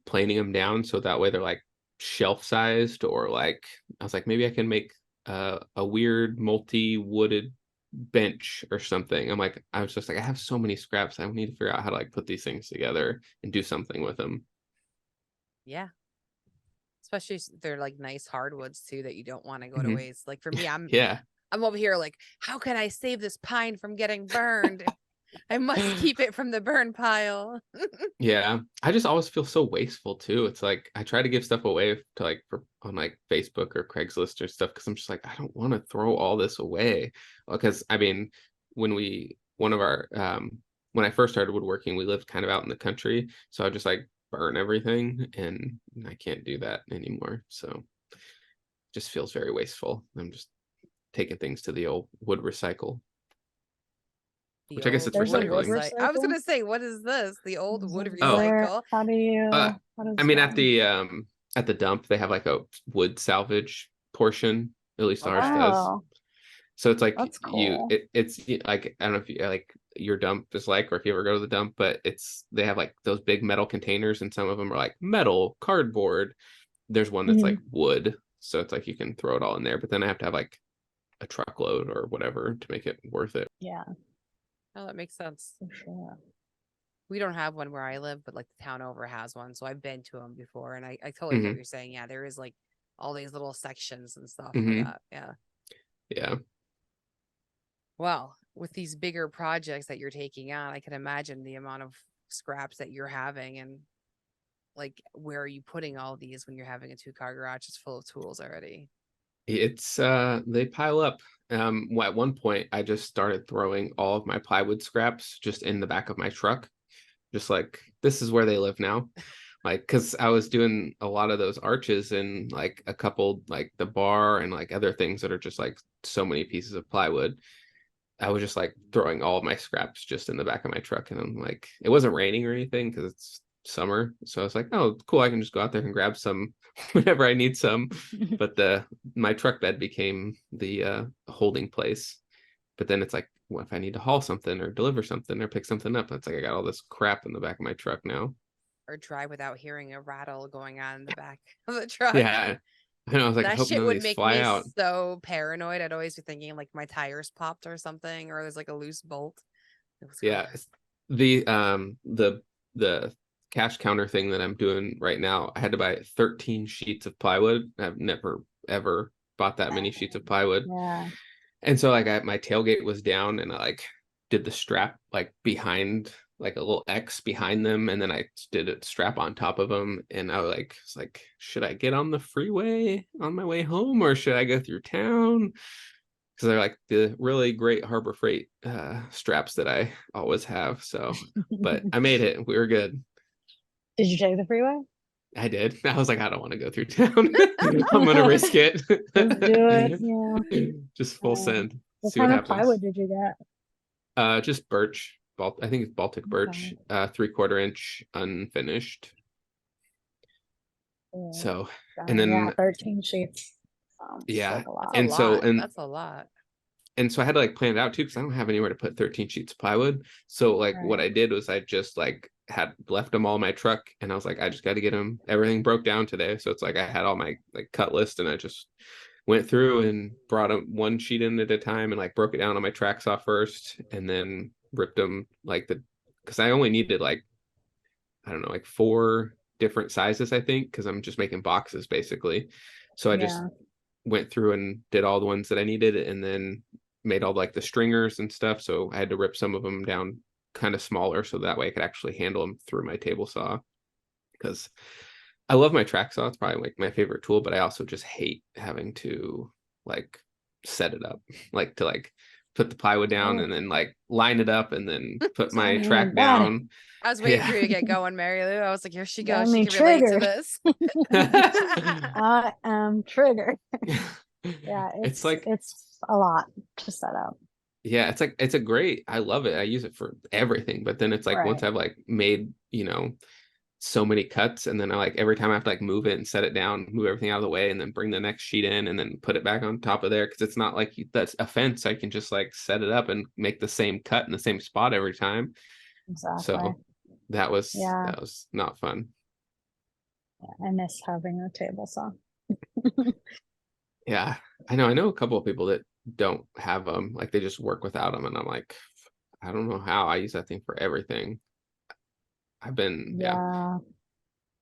planing them down, so that way they're like shelf sized, or like I was like, maybe I can make a weird multi-wooded bench or something. I was just like, I have so many scraps, I need to figure out how to like put these things together and do something with them. Yeah, especially they're like nice hardwoods too that you don't want to go to waste. Like for me, I'm over here like, how can I save this pine from getting burned? I must keep it from the burn pile. Yeah, I just always feel so wasteful too. It's like I try to give stuff away to like on like Facebook or Craigslist or stuff because I'm just like I don't want to throw all this away. Because I mean, one of our when I first started woodworking, we lived kind of out in the country, so I just like burn everything, and I can't do that anymore. So it just feels very wasteful. I'm just taking things to the old wood recycle. Which I guess it's There's a wood recycling. I was recycle? gonna say, what is this? The old wood Oh, recycle. How do you, uh, how does I mean one? at the dump they have like a wood salvage portion. At least ours Okay. does. Oh, So it's like that's cool. it's like I don't know if you like your dump is like, or if you ever go to the dump, but they have like those big metal containers, and some of them are like metal, cardboard. There's one that's like Mhm. wood, so it's like you can throw it all in there. But then I have to have like a truckload or whatever to make it worth it. Yeah, Oh, that makes sense. for sure. We don't have one where I live, but like the town over has one. So I've been to them before, and I totally get what Hmm. you're saying. Yeah, there is like all these little sections and stuff for Hmm. that. Yeah. Yeah. Well, with these bigger projects that you're taking on, I can imagine the amount of scraps that you're having, and like where are you putting all these when you're having a 2-car garage that's full of tools already? It's they pile up. At one point I just started throwing all of my plywood scraps just in the back of my truck. Just like this is where they live now. Like because I was doing a lot of those arches and like a couple like the bar and like other things that are just like so many pieces of plywood. I was just like throwing all of my scraps just in the back of my truck, and I'm like, it wasn't raining or anything because it's summer, so I was like, oh, cool, I can just go out there and grab some whenever I need some. But my truck bed became the holding place. But then it's like, what if I need to haul something or deliver something or pick something up? It's like I got all this crap in the back of my truck now. Or drive without hearing a rattle going on in the back of the truck. Yeah, and I was like, I That hope shit none of would these make fly me out. so paranoid. I'd always be thinking like my tires popped or something, or there's like a loose bolt. It was Yeah, gross. the cash counter thing that I'm doing right now, I had to buy 13 sheets of plywood. I've never ever bought that many sheets of plywood. Yeah. And so like my tailgate was down, and I like did the strap like behind, like a little X behind them, and then I did a strap on top of them, and I was like, should I get on the freeway on my way home or should I go through town? Because they're like the really great Harbor Freight straps that I always have. So, but I made it. We were good. Did you take the freeway? I did. I was like, I don't want to go through town. I'm gonna risk it. Just do it. Yeah. Just full send. What See what kind of happens. plywood did you get? Just birch. I think it's Baltic birch. Okay. 3/4 inch unfinished. Yeah. So, and Yeah, then 13 sheets. Sounds yeah, like a lot. and so That's a lot. and so I had to like plan it out too because I don't have anywhere to put 13 sheets of plywood. So like what Right. I did was I just like had left them all in my truck, and I was like, I just got to get them. Everything broke down today, so it's like I had all my like cut list, and I just went through and brought them one sheet in at a time, and like broke it down on my track saw first, and then ripped them like because I only needed like I don't know like 4 different sizes I think because I'm just making boxes basically. So I just Yeah. went through and did all the ones that I needed, and then made all like the stringers and stuff. So I had to rip some of them down kind of smaller so that way I could actually handle them through my table saw. Because I love my track saw. It's probably like my favorite tool, but I also just hate having to like set it up, like to like put the plywood down and then like line it up and then put my track down. I was waiting Yeah. for you to get going, Mary Lou. I was like, here she Got goes. She me can relate to triggered. this. I am triggered. Yeah, It's like it's a lot to set up. yeah, it's like I love it. I use it for everything. But then it's like once Right. I've like made, so many cuts, and then I like every time I have to like move it and set it down, move everything out of the way, and then bring the next sheet in and then put it back on top of there. Cause it's not like that's a fence. I can just like set it up and make the same cut in the same spot every time. Exactly. So that was Yeah. not fun. I miss having a table saw. Yeah, I know a couple of people that don't have them, like they just work without them, and I'm like, I don't know how. I use that thing for everything. I've been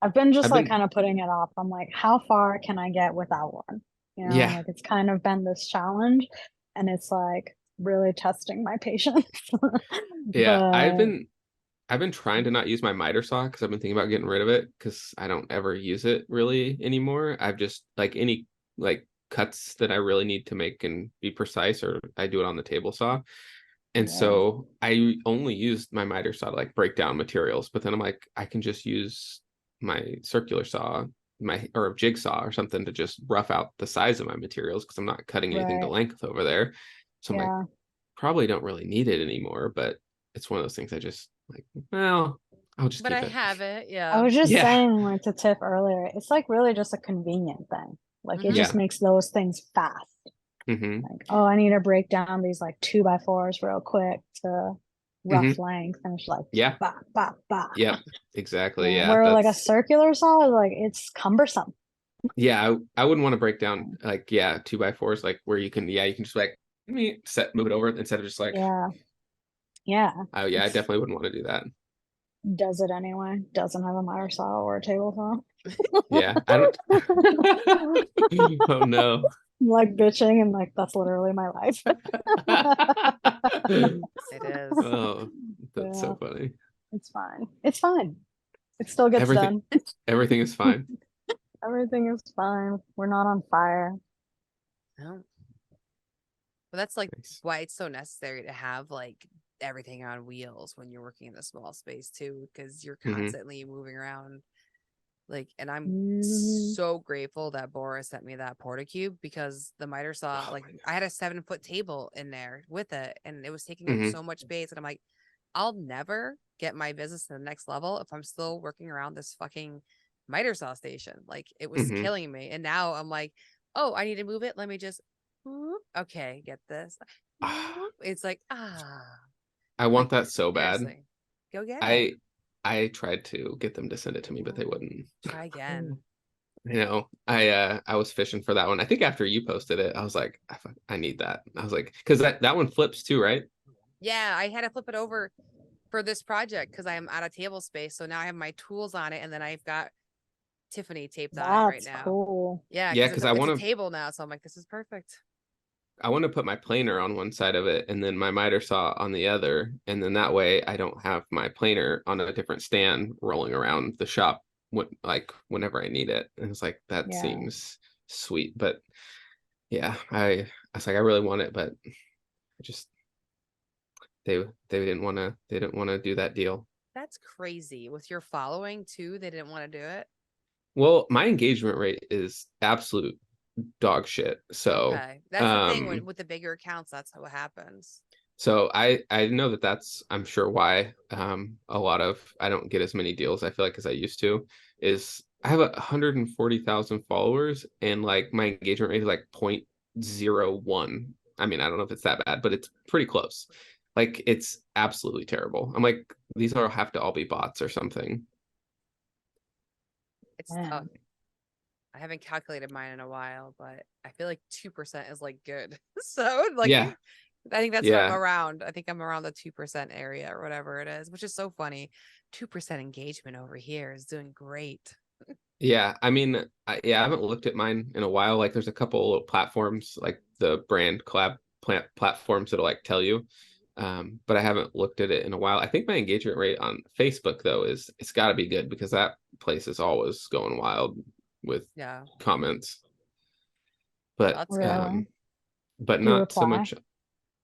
I've been just I've like been kind of putting it off. I'm like, how far can I get without one? yeah. Like it's kind of been this challenge, and it's like really testing my patience. Yeah, I've But been trying to not use my miter saw because I've been thinking about getting rid of it because I don't ever use it really anymore. I've just like any like cuts that I really need to make and be precise, or I do it on the table saw. And yeah, so I only used my miter saw to like break down materials, but then I'm like, I can just use my circular saw, my or a jigsaw or something to just rough out the size of my materials because I'm not cutting anything to right. length over there. So I'm like, Yeah. probably don't really need it anymore, but it's one of those things I just like, well, I'll just But I keep it. have it. I Yeah. was just Yeah. saying, like to Tiff earlier, it's like really just a convenient thing. Like it just Yeah. makes those things fast. Mm-hmm. Like, oh, I need to break down these like 2x4s real quick to rough Mm-hmm. length. And it's like, Yeah. bah, bah, bah. Yep. Exactly. Yeah, Yeah. where like a That's circular saw is like, it's cumbersome. yeah. I wouldn't want to break down like, yeah, 2x4s, like where you can, yeah, you can just like move it over instead of just like, Yeah. Yeah. oh yeah, I It's, definitely wouldn't want to do that. does it anyway. Doesn't have a miter saw or a table saw. Yeah. I don't oh no. Like bitching and like that's literally my life. It is. Oh, that's Yeah, so funny. it's fine. It's fine. It still gets Everything done. everything is fine. Everything is fine. We're not on fire. No. But that's like Nice. why it's so necessary to have like everything on wheels when you're working in a small space too, because you're Mm-hmm. constantly moving around. Like, and I'm Mhm. so grateful that Boris sent me that Porta-Cube because the miter saw, Oh like, my I had a 7-foot table in there with it, and it was taking up Mm-hmm. so much space. And I'm like, I'll never get my business to the next level if I'm still working around this fucking miter saw station. Like, it was Mm-hmm. killing me. And now I'm like, oh, I need to move it. Let me just, okay, get this. It's like, I like, want that so bad. seriously, go get it. I I tried to get them to send it to me, but they wouldn't. Try again. I was fishing for that one. I think after you posted it, I was like, I need that. I was like, because that one flips too, right? Yeah, I had to flip it over for this project because I'm out of table space. So now I have my tools on it, and then I've got Tiffany taped on it right That's now. cool. Yeah, Yeah, because because it's a table now. So I'm like, this is perfect. I want to put my planer on one side of it and then my miter saw on the other, and then that way I don't have my planer on a different stand rolling around the shop like whenever I need it. And it's like that Yeah. seems sweet, but yeah, I was like I really want it, but I just they didn't want to do that deal. That's crazy. With your following too, they didn't want to do it. Well, my engagement rate is absolute dog shit. So Okay, that's the thing with the bigger accounts. That's what happens. so I know that that's I'm sure why a lot of I don't get as many deals I feel like as I used to is I have 140,000 followers and like my engagement rate is like 0.01. I mean, I don't know if it's that bad, but it's pretty close. Like it's absolutely terrible. I'm like these all have to all be bots or something. It's Man. tough. I haven't calculated mine in a while, but I feel like 2% is like good. So like, Yeah. I think that's what I'm Yeah. around. I think I'm around the 2% area or whatever it is, which is so funny. 2% engagement over here is doing great. Yeah, I mean, I haven't looked at mine in a while. Like, there's a couple of platforms, like the brand collab platforms that'll like tell you, but I haven't looked at it in a while. I think my engagement rate on Facebook though is it's got to be good because that place is always going wild with Yeah. comments. But That's Really? but Do you not so reply much. to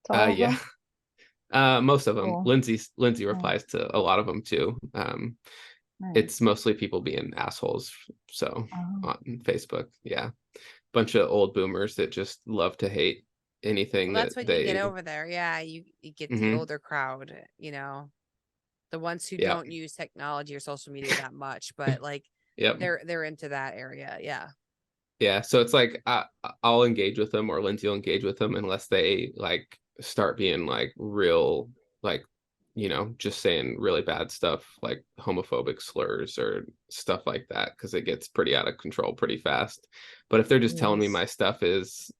all of Yeah, most of them. Cool. Lindsay Yeah. replies to a lot of them too. Nice. It's mostly people being assholes. So Oh. on Facebook, yeah, bunch of old boomers that just love to hate anything Well, that that's what you get they. over there. Yeah, you get the Mhm. older crowd, the ones who Yeah, don't use technology or social media that much, but like yep, they're into that area. Yeah. yeah. So it's like I'll engage with them or Lindsay will engage with them unless they like start being like real, like just saying really bad stuff like homophobic slurs or stuff like that because it gets pretty out of control pretty fast. But if they're just telling me Jeez. my stuff is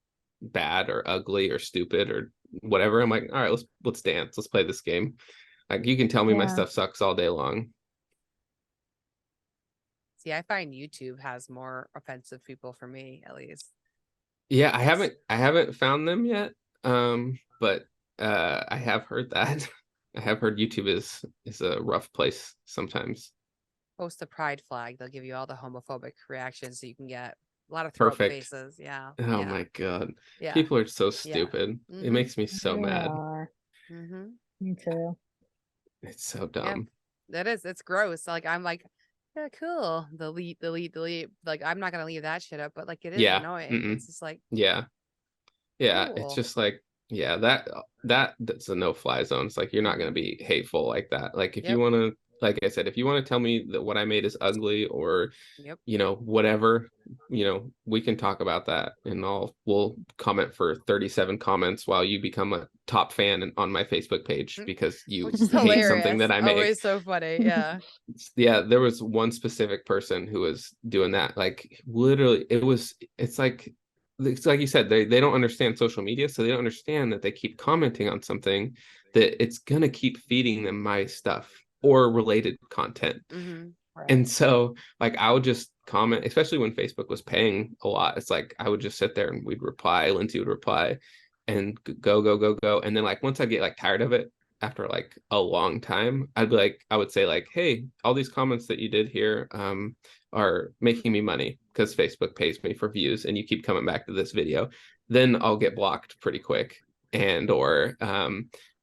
bad or ugly or stupid or whatever, I'm like, all right, let's dance, let's play this game. Like you can tell me my Yeah. stuff sucks all day long. See, I find YouTube has more offensive people for me, at least. Yeah, I haven't found them yet. But I have heard that. I have heard YouTube is a rough place sometimes. Post a pride flag. They'll give you all the homophobic reactions so you can get a lot of throat Perfect. faces. Yeah. Oh Yeah. my God. Yeah. People are so Yeah. stupid. It Mm-hmm. makes me so They mad. are. Mm-hmm. Me too. It's so Yeah. dumb. That is. It's gross. Like I'm like, yeah, cool. Delete, delete, delete. Like I'm not gonna leave that shit up, but like it is Yeah. annoying. Mm-mm. It's just like Yeah. Yeah. It's cool. just like, yeah, that's a no-fly zone. It's like you're not gonna be hateful like that. Like if you Yep. want to, like I said, if you want to tell me that what I made is ugly or Yep. whatever, we can talk about that, and we'll comment for 37 comments while you become a top fan on my Facebook page because you Which is hate something hilarious. that I make. Always so funny. Yeah. Yeah, there was one specific person who was doing that. Like literally, it's like you said, they don't understand social media, so they don't understand that they keep commenting on something that it's gonna keep feeding them my stuff or related content. Mm-hmm. Right. And so like I would just comment, especially when Facebook was paying a lot. It's like I would just sit there and we'd reply, Lindsay would reply and go, go, go, go. And then like once I get like tired of it after like a long time, I would say like, hey, all these comments that you did here are making me money because Facebook pays me for views and you keep coming back to this video. Then I'll get blocked pretty quick. And or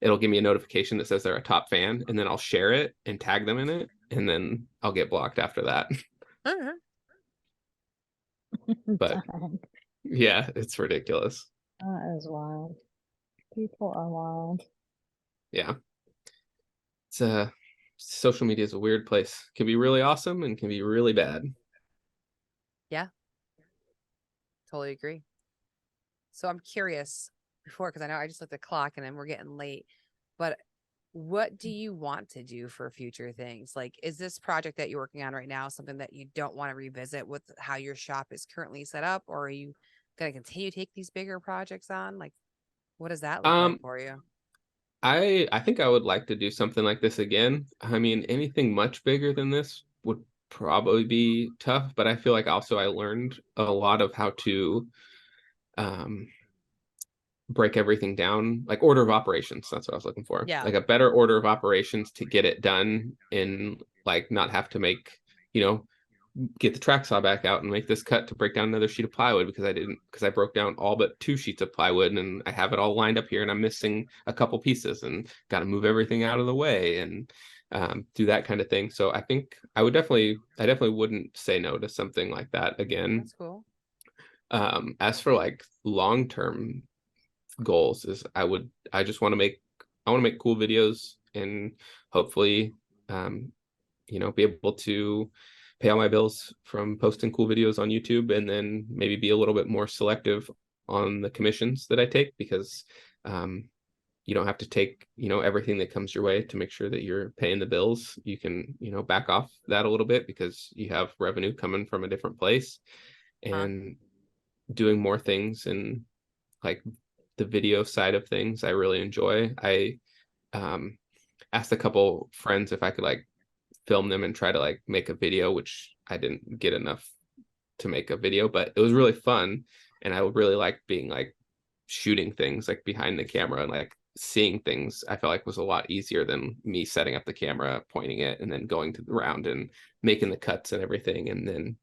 it'll give me a notification that says they're a top fan, and then I'll share it and tag them in it, and then I'll get blocked after that. Uh-huh. But yeah, it's ridiculous. That is wild. People are wild. Yeah. It's social media is a weird place. Can be really awesome and can be really bad. Yeah. Totally agree. So I'm curious because I know I just looked at the clock and then we're getting late, but what do you want to do for future things? Like, is this project that you're working on right now something that you don't want to revisit with how your shop is currently set up? Or are you going to continue to take these bigger projects on? Like, what does that look like for you? I think I would like to do something like this again. I mean, anything much bigger than this would probably be tough, but I feel like also I learned a lot of how to um break everything down, like order of operations. That's what I was looking for. Yeah. Like a better order of operations to get it done and like not have to make, get the track saw back out and make this cut to break down another sheet of plywood because I broke down all but 2 sheets of plywood and I have it all lined up here and I'm missing a couple pieces and got to move everything out of the way and do that kind of thing. So I think I definitely wouldn't say no to something like that again. That's cool. As for like long-term goals is I just want to make cool videos and hopefully be able to pay all my bills from posting cool videos on YouTube, and then maybe be a little bit more selective on the commissions that I take because you don't have to take everything that comes your way to make sure that you're paying the bills. You can back off that a little bit because you have revenue coming from a different place and doing more things and like the video side of things I really enjoy. I asked a couple friends if I could like film them and try to like make a video, which I didn't get enough to make a video, but it was really fun. And I would really like being like shooting things like behind the camera and like seeing things. I felt like was a lot easier than me setting up the camera, pointing it, and then going to the round and making the cuts and everything, and then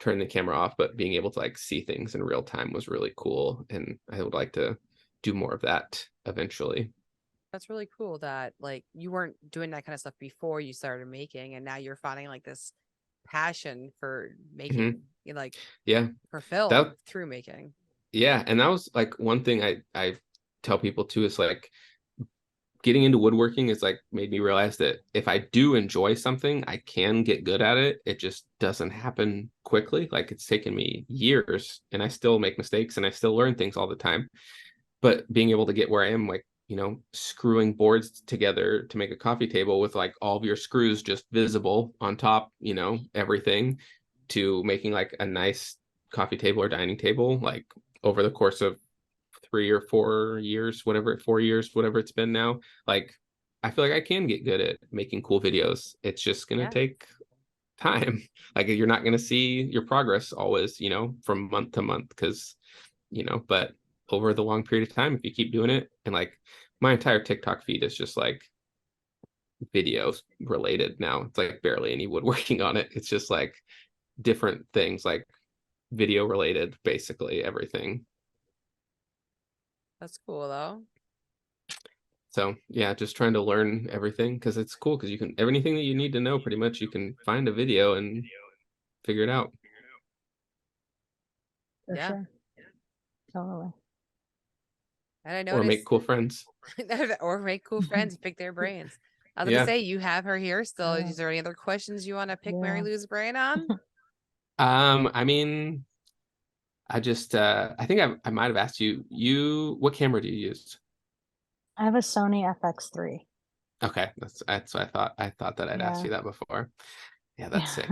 turning the camera off. But being able to like see things in real time was really cool. And I would like to do more of that eventually. That's really cool that like you weren't doing that kind of stuff before you started making, and now you're finding like this passion for making, like for film through making. Yeah, and that was like one thing I tell people too is like getting into woodworking is like made me realize that if I do enjoy something, I can get good at it. It just doesn't happen quickly. Like it's taken me years and I still make mistakes and I still learn things all the time. But being able to get where I am, like, screwing boards together to make a coffee table with like all of your screws just visible on top, everything, to making like a nice coffee table or dining table, like over the course of 3 or 4 years, 4 years, whatever it's been now. Like, I feel like I can get good at making cool videos. It's just going to take time. Like, you're not going to see your progress always, from month to month because, but over the long period of time, if you keep doing it. And like my entire TikTok feed is just like videos related now. It's like barely any woodworking on it. It's just like different things, like video related, basically everything. That's cool though. So yeah, just trying to learn everything, because it's cool, because you can, anything that you need to know, pretty much you can find a video and figure it out. For Yeah. sure. Totally. And I Or make noticed, cool friends. or make cool friends, pick their brains. I was Yeah. gonna say, you have her here still. Yeah. Is there any other questions you want to pick Yeah. Mary Lou's brain on? I mean, I just I think I might have asked you what camera do you use? I have a Sony FX3. Okay, that's what I thought. I thought that I'd asked Yeah. you that before. Yeah, that's sick.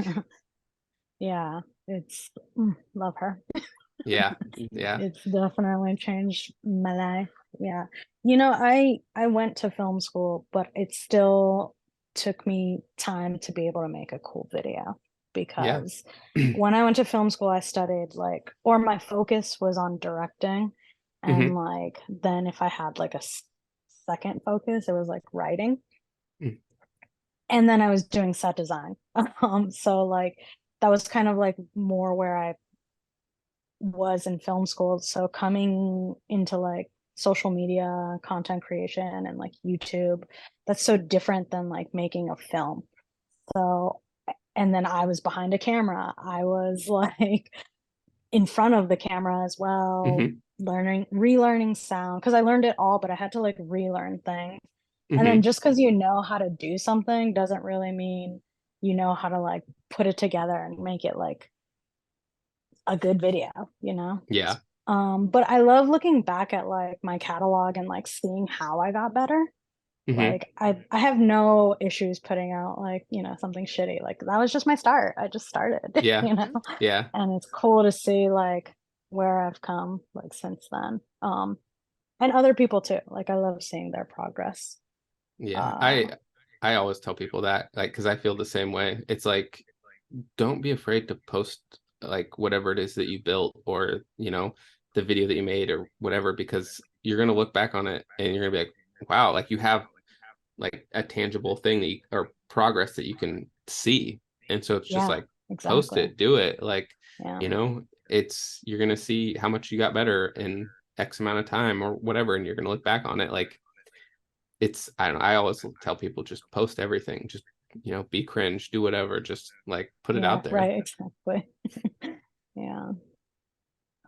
Yeah, it's love her. Yeah, yeah. It's definitely changed my life. Yeah. You know, I went to film school, but it still took me time to be able to make a cool video, Yeah. because when I went to film school, I studied like, or my focus was on directing. And Mhm. like, then if I had like a second focus, it was like writing. Mm. And then I was doing set design. So like that was kind of like more where I was in film school. So coming into like social media content creation and like YouTube, that's so different than like making a film. So, and then I was behind a camera. I was like in front of the camera as well, Mhm. relearning sound, because I learned it all, but I had to like relearn things. And then Mhm. just because you know how to do something doesn't really mean you know how to like put it together and make it like a good video, you know? Yeah. But I love looking back at like my catalog and like seeing how I got better. Mhm. Like I have no issues putting out like, you know, something shitty. Like that was just my start. I just started, Yeah. you know? Yeah. And it's cool to see like where I've come like since then. And other people too. Like I love seeing their progress. Yeah. Uh I always tell people that, like, because I feel the same way. It's like, don't be afraid to post like whatever it is that you built, or the video that you made or whatever, because you're gonna look back on it and you're gonna be like, wow, like you have like a tangible thing that or progress that you can see. And so it's just yeah, like, post exactly. it, do it. Like, Yeah. it's, you're gonna see how much you got better in X amount of time or whatever, and you're gonna look back on it. Like, it's, I don't know, I always tell people, just post everything, just be cringe, do whatever, just like put it Yeah, out there. right, exactly. Yeah,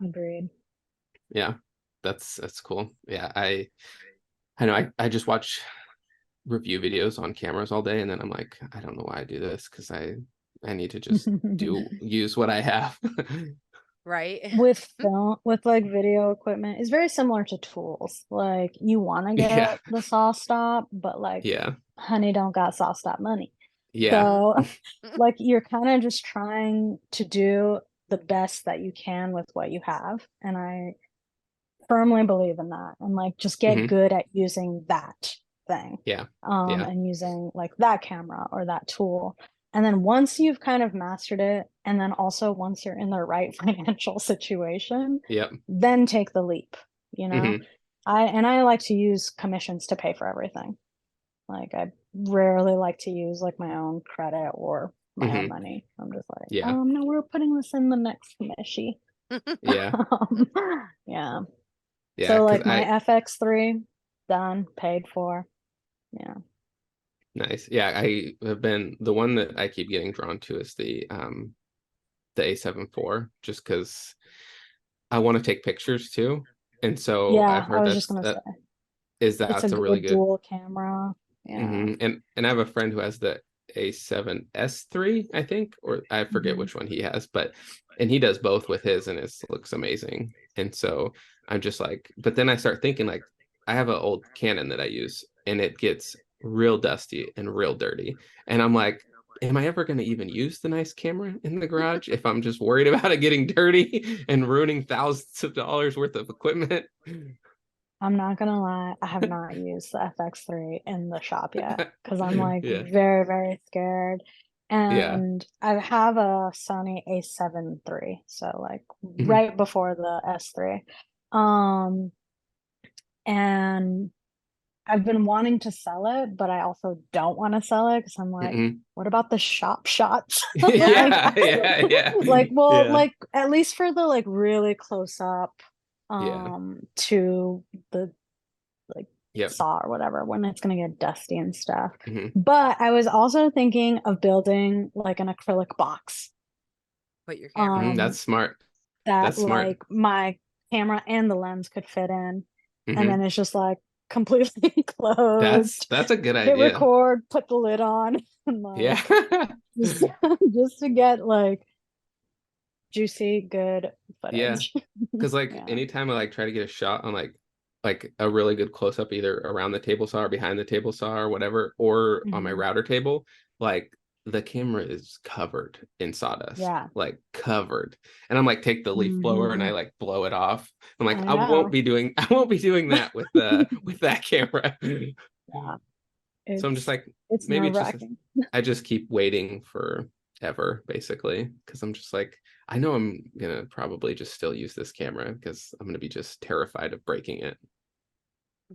agreed. Yeah, that's cool. Yeah, I know, I just watch review videos on cameras all day, and then I'm like, I don't know why I do this, because I need to just use what I have. Right. With film, with like video equipment, it's very similar to tools. Like you want to Yeah, get the saw stop, but like yeah, honey don't got saw stop money. yeah. So like you're kind of just trying to do the best that you can with what you have. And I firmly believe in that. And like just get Hmm. good at using that thing. Yeah, yeah. And using like that camera or that tool. And then once you've kind of mastered it, and then also once you're in the right financial situation, Yep. then take the leap, you know? Hmm. I like to use commissions to pay for everything. Like I rarely like to use like my own credit or my own Hmm. money. I'm just like, Yeah, no, we're putting this in the next commission. yeah, Yeah. yeah, So because like my FX3 done, paid for. Yeah. nice. Yeah, I have been, the one that I keep getting drawn to is the A7 IV, just because I want to take pictures too. And so I've Yeah, I heard was just gonna say it's a that's a really good good. dual camera. Yeah. And I have a friend who has the A7S3, I think, or I forget Mhm. which one he has, and he does both with his, and it looks amazing. And so I'm just like, but then I start thinking, like, I have an old Canon that I use, and it gets real dusty and real dirty. And I'm like, am I ever going to even use the nice camera in the garage if I'm just worried about it getting dirty and ruining thousands of dollars worth of equipment? I'm not gonna lie, I have not used the FX3 in the shop yet because I'm like Yeah. very, very scared. Yeah. And I have a Sony A7 III, so like Mhm. right before the S3. Um, and I've been wanting to sell it, but I also don't want to sell it because I'm like, what about the shop shots? Yeah, yeah. Well, Yeah. at least for the really close up Yeah. to the Yep. saw or whatever when it's gonna get dusty and stuff. Mhm. But I was also thinking of building like an acrylic box. Put your camera in. That's smart. That That's smart. my camera and the lens could fit in. And then Mhm. it's just completely closed. That's a good Hit idea. record, put the lid on, and Yeah. just, just to get juicy, good Yeah. footage. Because Yeah. anytime I try to get a shot on like a really good close up either around the table saw or behind the table saw or whatever, or on my router table, the camera is covered in sawdust. Yeah. Covered. And I'm take the leaf blower and I blow it off. I'm I won't be doing that with that camera. Yeah. So I'm just it's maybe it's just nerve-wracking. I just keep waiting forever, basically, because I'm just I know I'm gonna probably just still use this camera because I'm gonna be just terrified of breaking it.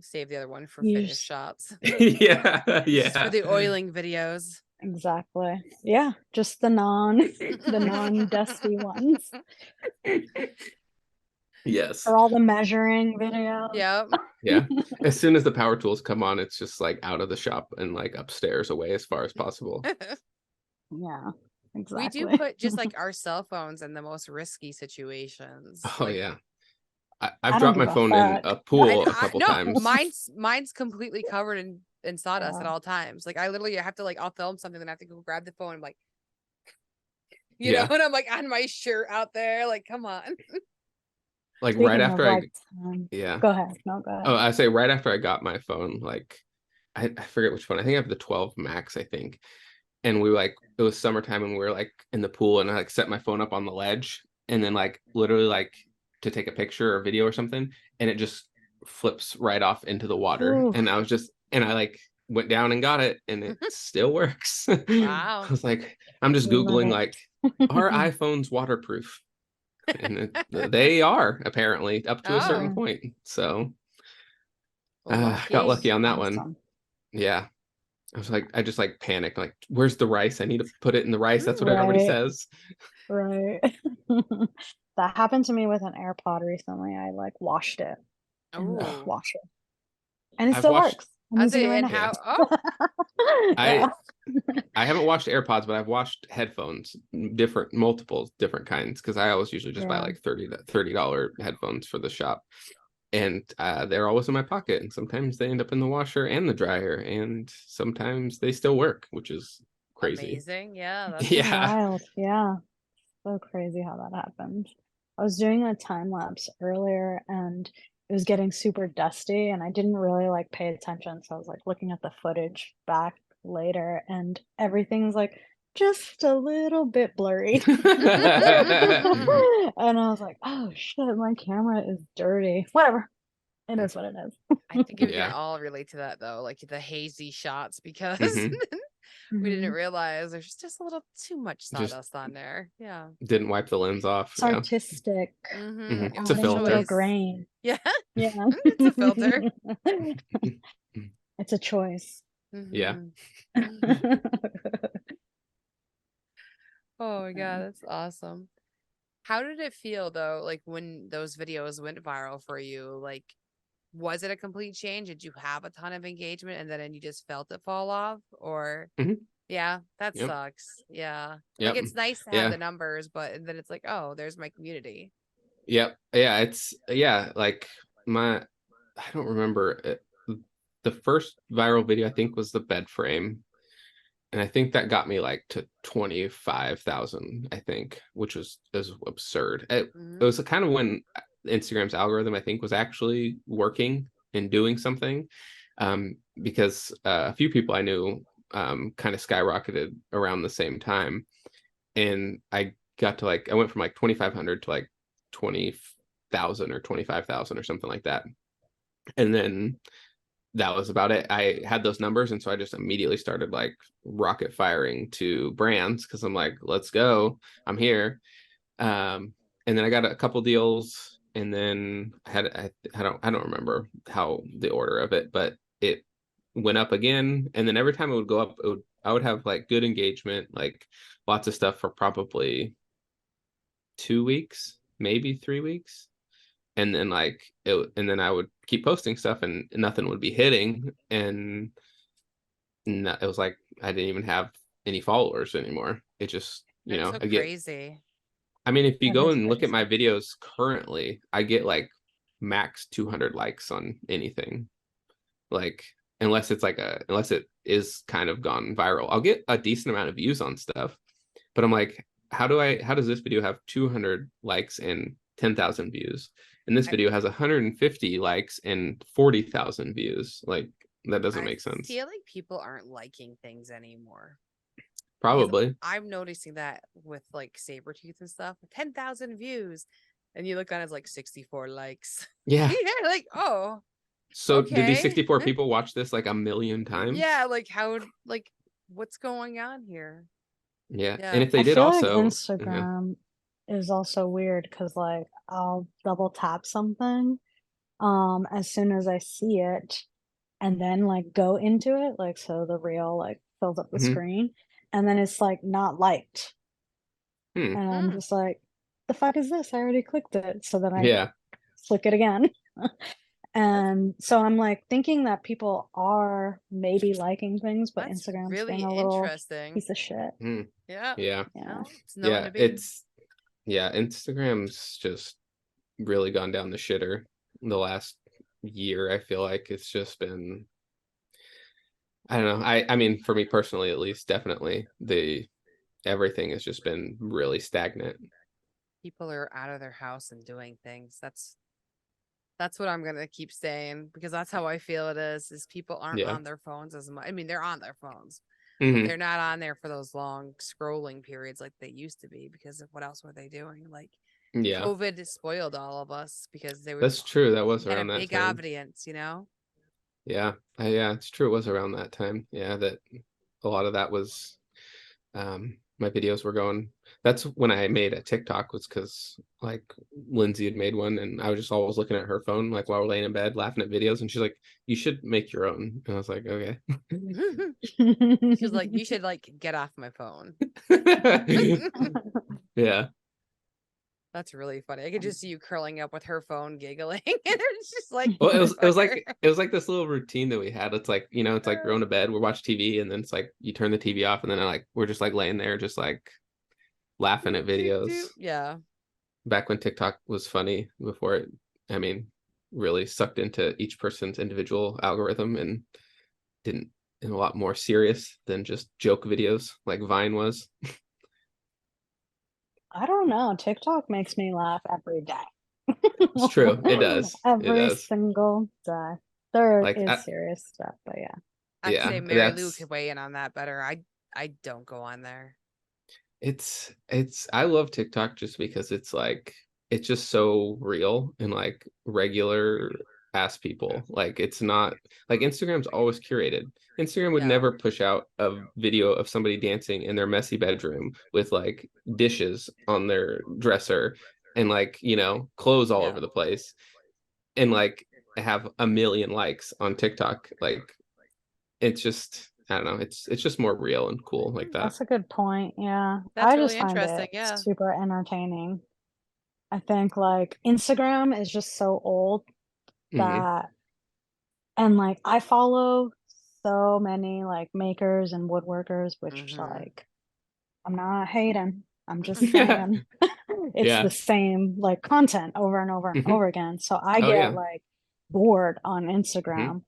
Save the other one for You finish just- shots. Yeah, Just for yeah. the oiling videos. Exactly. Yeah, just the non-dusty ones. Yes. For all the measuring videos. Yep. Yeah. As soon as the power tools come on, it's just out of the shop and upstairs away as far as possible. Yeah, We exactly. do put just our cell phones in the most risky situations. Oh yeah. I I've don't dropped give my a phone in fuck. a pool a couple No, times. mine's completely covered in sawdust at Yeah. all times. I literally have to I'll film something, then I have to go grab the phone. I'm you Yeah. know, and I'm on my shirt out there. Come on. Right after yeah. Go ahead. No, go ahead. Oh, I say right after I got my phone, I forget which phone. I think I have the 12 Max, I think. And we it was summertime and we were in the pool and I set my phone up on the ledge and then literally to take a picture or video or something and it just flips right off into the water. Ooh. And I was just and I went down and got it and it still works. Wow. I was I'm just Googling are iPhones waterproof? And they are apparently up to a certain point. So got lucky on that one. Yeah. I was I just panicked. Where's the rice? I need to put it in the rice. That's what everybody says. Right. That happened to me with an AirPod recently. I washed it. Oh. Wash it. And it still works. I'm using it right now. How? Oh. I haven't washed AirPods, but I've washed headphones, multiple different kinds, because I always usually just buy $30 headphones for the shop. And they're always in my pocket. And sometimes they end up in the washer and the dryer. And sometimes they still work, which is crazy. Amazing. Yeah. That's wild. Yeah. So crazy how that happens. I was doing a time lapse earlier and it was getting super dusty and I didn't really pay attention. So I was looking at the footage back later and everything's just a little bit blurry. And I was oh shit, my camera is dirty. Whatever. It is what it is. I think we can all relate to that though, the hazy shots because we didn't realize there's just a little too much sawdust on there. Yeah. Didn't wipe the lens off. It's artistic. It's a filter. A little grain. Yeah. Yeah. It's a filter. It's a choice. Yeah. Oh my God, that's awesome. How did it feel though, when those videos went viral for you? Was it a complete change? Did you have a ton of engagement and then you just felt it fall off? Or yeah, that sucks. Yeah. It's nice to have the numbers, but then it's oh, there's my community. Yep. Yeah. It's I don't remember it. The first viral video I think was the bed frame. And I think that got me to 25,000, I think, which is absurd. It was kind of when Instagram's algorithm, I think, was actually working and doing something, because a few people I knew kind of skyrocketed around the same time. And I got to I went from 2,500 to 20,000 or 25,000 or something like that. And then that was about it. I had those numbers. And so I just immediately started rocket firing to brands because I'm let's go. I'm here. And then I got a couple deals and then I don't remember how the order of it, but it went up again, and then every time it would go up, I would have like good engagement, like lots of stuff for probably 2 weeks, maybe 3 weeks, and then and then I would keep posting stuff and nothing would be hitting, and it was like I didn't even have any followers anymore. It just, That's so crazy. I mean, if you That go is and look at my crazy. videos currently, I get like max 200 likes on anything. Like, unless it is kind of gone viral, I'll get a decent amount of views on stuff. But I'm like, how does this video have 200 likes and 10,000 views? And this video has 150 likes and 40,000 views. Like, that doesn't make sense. I feel like people aren't liking things anymore. Probably. Because I'm noticing that with like Sabretooth and stuff, 10,000 views, and you look on it's like 64 likes. Yeah. Yeah, like, oh. So okay. Did these 64 people watch this like a million times? Yeah, like what's going on here? Yeah. Yeah. And if they I did feel also, like Instagram is also weird because like I'll double tap something as soon as I see it and then like go into it, like so the reel like fills up the screen and then it's like not liked. And I'm just like, the fuck is this? I already clicked it. So then I click it again. And so I'm like thinking that people are maybe liking things, but That's Instagram's really being a little interesting piece of shit. Yeah. Yeah. It's known to be. Instagram's just really gone down the shitter the last year. I feel like it's just been, I don't know. I mean, for me personally, at least, definitely everything has just been really stagnant. People are out of their house and doing things. That's what I'm gonna keep saying, because that's how I feel it is people aren't on their phones as much. I mean, they're on their phones, but they're not on there for those long scrolling periods like they used to be, because of what else were they doing? Like, COVID spoiled all of us because they were. That's true. That was had around a that big time. audience, you know. Yeah, it's true. It was around that time. Yeah, that a lot of that was, my videos were going. That's when I made a TikTok, was because like Lindsay had made one, and I was just always looking at her phone like while we're laying in bed laughing at videos, and she's like, "You should make your own." And I was like, "Okay." She's like, "You should like get off my phone." Yeah. That's really funny. I could just see you curling up with her phone, giggling, and it's just like, well, it was like this little routine that we had. It's like, it's like we're going to bed, we're watching TV, and then it's like you turn the TV off, and then we're just like laying there, just like laughing at videos. Yeah. Back when TikTok was funny, before it, I mean, really sucked into each person's individual algorithm and didn't, and a lot more serious than just joke videos like Vine was. I don't know. TikTok makes me laugh every day. It's true. It does. Every single day. There is serious stuff, but yeah. I'd say Marylou could weigh in on that better. I don't go on there. I love TikTok just because it's just so real and like regular ass people. Like, it's not like Instagram's always curated. Instagram would never push out a video of somebody dancing in their messy bedroom with like dishes on their dresser and like, clothes all over the place, and like have a million likes on TikTok. Like, it's just, I don't know, it's just more real and cool like that. That's a good point. Yeah. That's I really just find interesting. it super entertaining. I think like Instagram is just so old that, and like I follow so many like makers and woodworkers, which like I'm not hating. I'm just saying it's the same like content over and over and over again. So I get like bored on Instagram.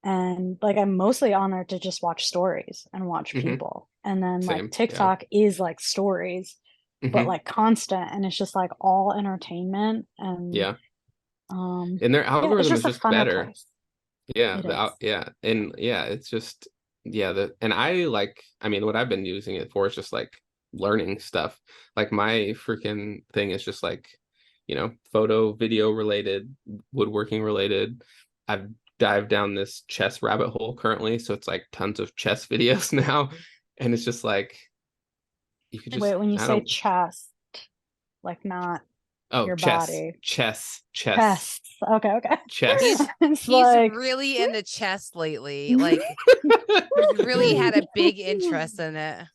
And like I'm mostly on there to just watch stories and watch people. And then like TikTok is like stories, but like constant, and it's just like all entertainment and and their algorithm is just better. Place. It's just and I mean, what I've been using it for is just like learning stuff. Like, my freaking thing is just like, photo, video related, woodworking related. I've dived down this chess rabbit hole currently, so it's like tons of chess videos now, and it's just like, you could just wait, when you say chess, like not Oh, your chess. body. Chess. Chess. Okay. Chess. He's really into chess lately. Like, he's really had a big interest in it.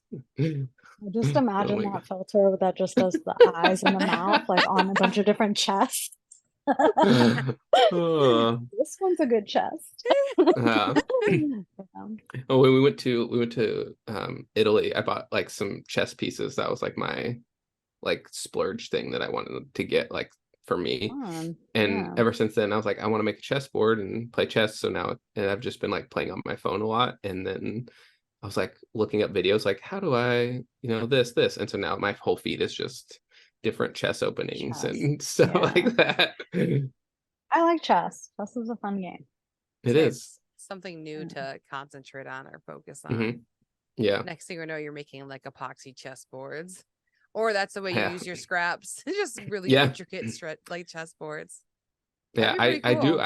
Just imagine that filter that just does the eyes and the mouth, like on a bunch of different chests. This one's a good chest. Oh, when we went to Italy, I bought like some chess pieces. That was like my like splurge thing that I wanted to get like for me. And ever since then I was like, I want to make a chessboard and play chess. So now, and I've just been like playing on my phone a lot. And then I was like looking up videos like, how do I, this, and so now my whole feed is just different chess openings and stuff like that. I like chess. Chess is a fun game. It is something new to concentrate on or focus on. Yeah. Next thing you know, you're making like epoxy chessboards, or that's the way you use your scraps. Just really intricate like chessboards. Yeah, I do.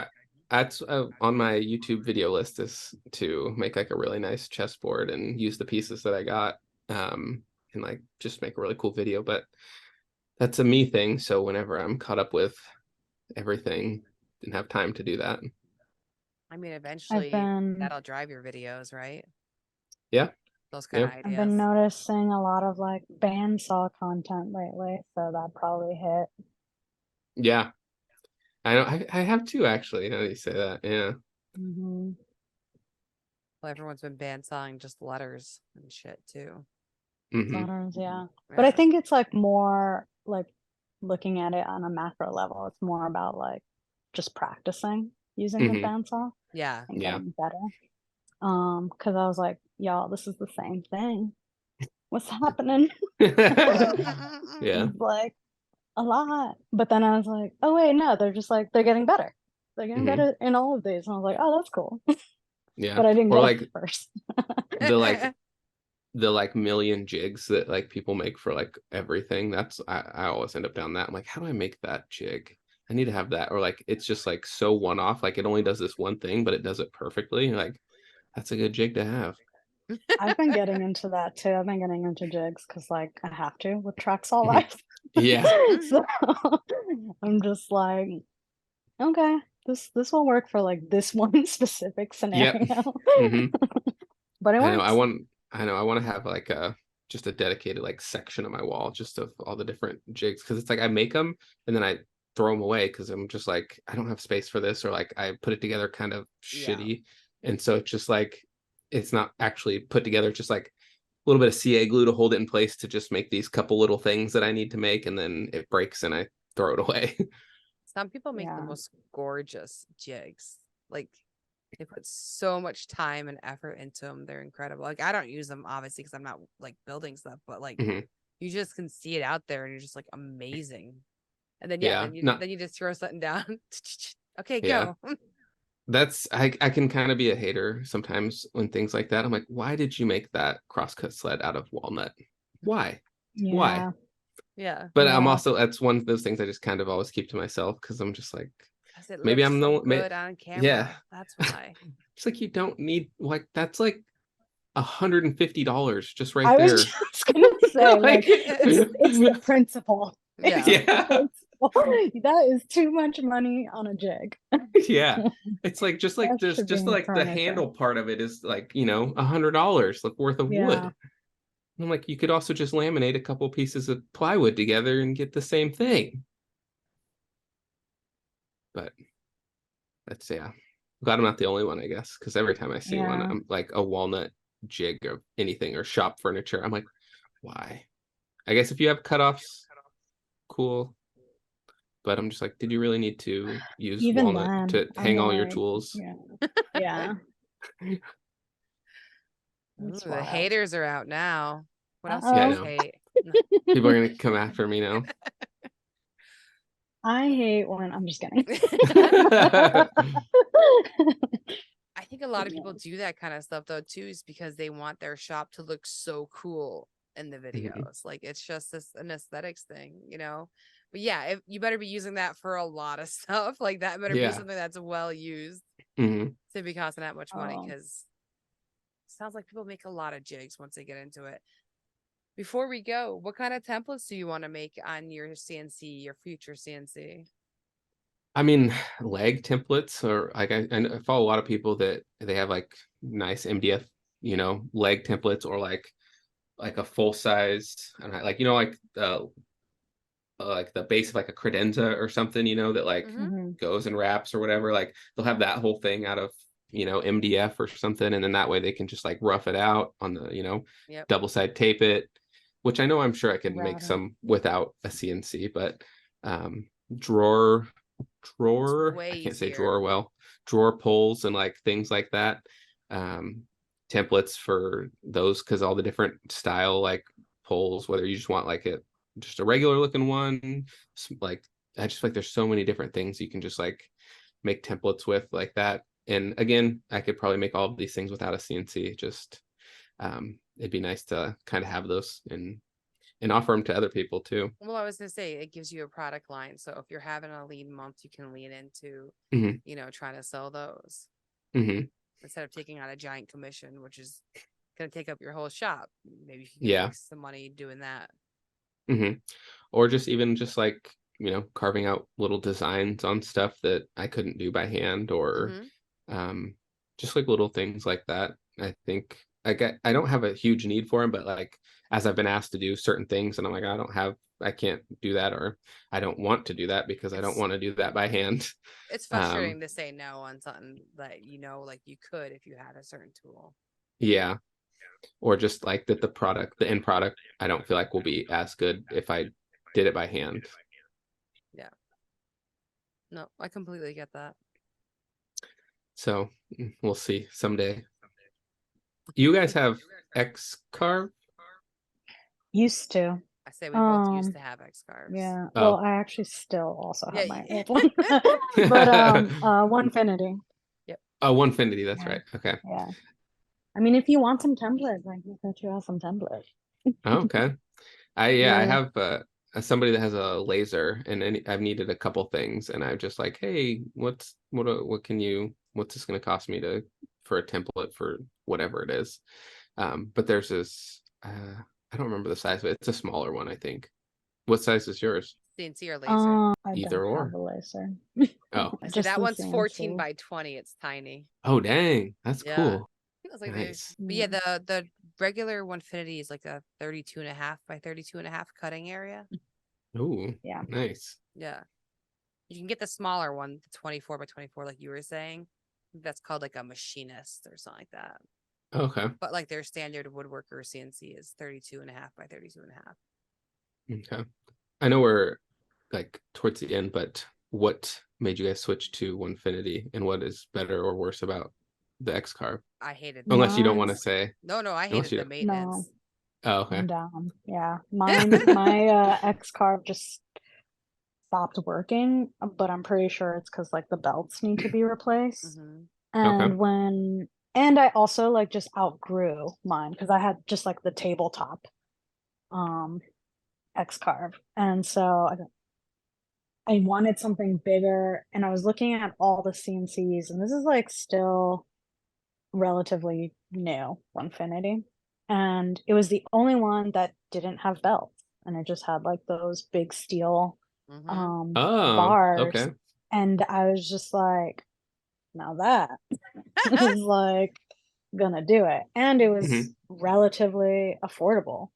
That's on my YouTube video list, is to make like a really nice chessboard and use the pieces that I got, and like just make a really cool video. But that's a me thing. So whenever I'm caught up with everything, didn't have time to do that. I mean, eventually that'll drive your videos, right? Yeah. Those kind of ideas. I've been noticing a lot of like bandsaw content lately, so that probably hit. Yeah. I know. I have too, actually. Now that you say that, yeah. Well, everyone's been bandsawing just letters and shit too. Letters, yeah. But I think it's like more like looking at it on a macro level. It's more about like just practicing using the bandsaw. Yeah. And getting better. Because I was like, y'all, this is the same thing. What's happening? Yeah. Like a lot. But then I was like, oh wait, no, they're getting better. They're getting better in all of these. And I was like, oh, that's cool. Yeah. But I didn't get like it first. the like million jigs that like people make for like everything. That's I always end up down that. I'm like, how do I make that jig? I need to have that. Or like it's just like so one-off, like it only does this one thing, but it does it perfectly. Like that's a good jig to have. I've been getting into that too. I've been getting into jigs because like I have to with Traxall Life. Yeah. So I'm just like, okay, this will work for like this one specific scenario. But it works. I know I want to have like just a dedicated like section of my wall just of all the different jigs, because it's like I make them and then I throw them away because I'm just like, I don't have space for this, or like I put it together kind of shitty, and so it's just like it's not actually put together, just like a little bit of CA glue to hold it in place to just make these couple little things that I need to make, and then it breaks and I throw it away. Some people make the most gorgeous jigs. Like they put so much time and effort into them. They're incredible. Like I don't use them obviously because I'm not like building stuff, but like you just can see it out there and you're just like amazing. And then then you just throw something down. Okay, go. That's I can kind of be a hater sometimes when things like that. I'm like, why did you make that crosscut sled out of walnut? Why? Why? Yeah. But I'm also, that's one of those things I just kind of always keep to myself because I'm just like, maybe I'm so good on camera. Yeah, that's why. It's like you don't need like that's like $150 just right I there. was just gonna say like it's the principle. Yeah. That is too much money on a jig. Yeah, it's like just like there's just like the handle part of it is like $100 like worth of wood. I'm like, you could also just laminate a couple pieces of plywood together and get the same thing. But that's glad I'm not the only one, I guess, because every time I see one, I'm like a walnut jig or anything or shop furniture, I'm like, why? I guess if you have cutoffs, cool. But I'm just like, did you really need to use even walnut to hang all your tools? Yeah. The haters are out now. What else do you guys hate? People are gonna come after me now. I hate when I'm just kidding. I think a lot of people do that kind of stuff though too, is because they want their shop to look so cool in the videos. Like it's just an aesthetics thing, But yeah, if you better be using that for a lot of stuff. Like that better be something that's well used to be costing that much money, because it sounds like people make a lot of jigs once they get into it. Before we go, what kind of templates do you want to make on your CNC, your future CNC? I mean, leg templates, or like I follow a lot of people that they have like nice MDF, leg templates, or like a full size, and like like the base of like a credenza or something, that like goes and wraps or whatever. Like they'll have that whole thing out of MDF or something, and then that way they can just like rough it out on the Yep. double side tape it, which I know I'm sure I could make some without a CNC, but drawer I can't say drawer well, drawer pulls and like things like that, templates for those, because all the different style like pulls, whether you just want like just a regular looking one, like I just like there's so many different things you can just like make templates with like that. And again, I could probably make all of these things without a CNC. Just it'd be nice to kind of have those and offer them to other people too. Well, I was gonna say it gives you a product line, so if you're having a lean month, you can lean into trying to sell those instead of taking on a giant commission, which is gonna take up your whole shop. Maybe you can make some money doing that. Or just even just like carving out little designs on stuff that I couldn't do by hand, or just like little things like that. I think I don't have a huge need for them, but like as I've been asked to do certain things and I'm like, I can't do that, or I don't want to do that because I don't want to do that by hand. It's frustrating to say no on something that like you could if you had a certain tool. Yeah. Or just like that the end product, I don't feel like will be as good if I did it by hand. Yeah. No, I completely get that. So we'll see someday. You guys have X-Carve? Used to. I say we both used to have X-Carves. Yeah. Well, I actually still also have my old one. But Onefinity. Yep. Oh, Onefinity, that's right. Okay. Yeah. I mean, if you want some templates, I can set you out some templates. Okay. I have somebody that has a laser, and I've needed a couple things, and I'm just like, hey, what's this going to cost me for a template for whatever it is? But there's this I don't remember the size, but it's a smaller one, I think. What size is yours? CNC or laser? Either or. Have a laser. Oh, so that one's 14 by 20. It's tiny. Oh, dang, that's cool. Like nice. But yeah, the regular Onefinity is like a 32.5 by 32.5 cutting area. Oh, yeah, nice. Yeah, you can get the smaller one, the 24 by 24, like you were saying. That's called like a machinist or something like that. Okay. But like their standard woodworker CNC is 32.5 by 32.5. Okay. I know we're like towards the end, but what made you guys switch to Onefinity, and what is better or worse about the X-Carve? I hated unless you don't want to say. No, I hated the maintenance. No. Oh, okay. I'm down. Yeah. My X-Carve just stopped working, but I'm pretty sure it's because like the belts need to be replaced. And and I also like just outgrew mine because I had just like the tabletop X-Carve, and so I wanted something bigger, and I was looking at all the CNCs, and this is like still relatively new Onefinity, and it was the only one that didn't have belts, and it just had like those big steel bars. Okay. And I was just like, now that is like gonna do it, and it was relatively affordable.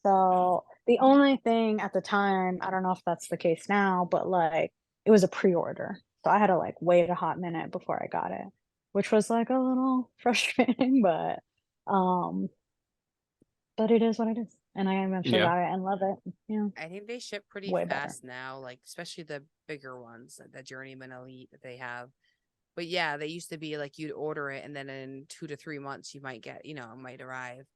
So the only thing at the time, I don't know if that's the case now, but like it was a pre-order, so I had to like wait a hot minute before I got it, which was like a little frustrating, but it is what it is, and I eventually got it and love it. Yeah, I think they ship pretty fast now, like especially the bigger ones, the Journeyman Elite that they have. But yeah, they used to be like you'd order it, and then in 2 to 3 months you might get, it might arrive,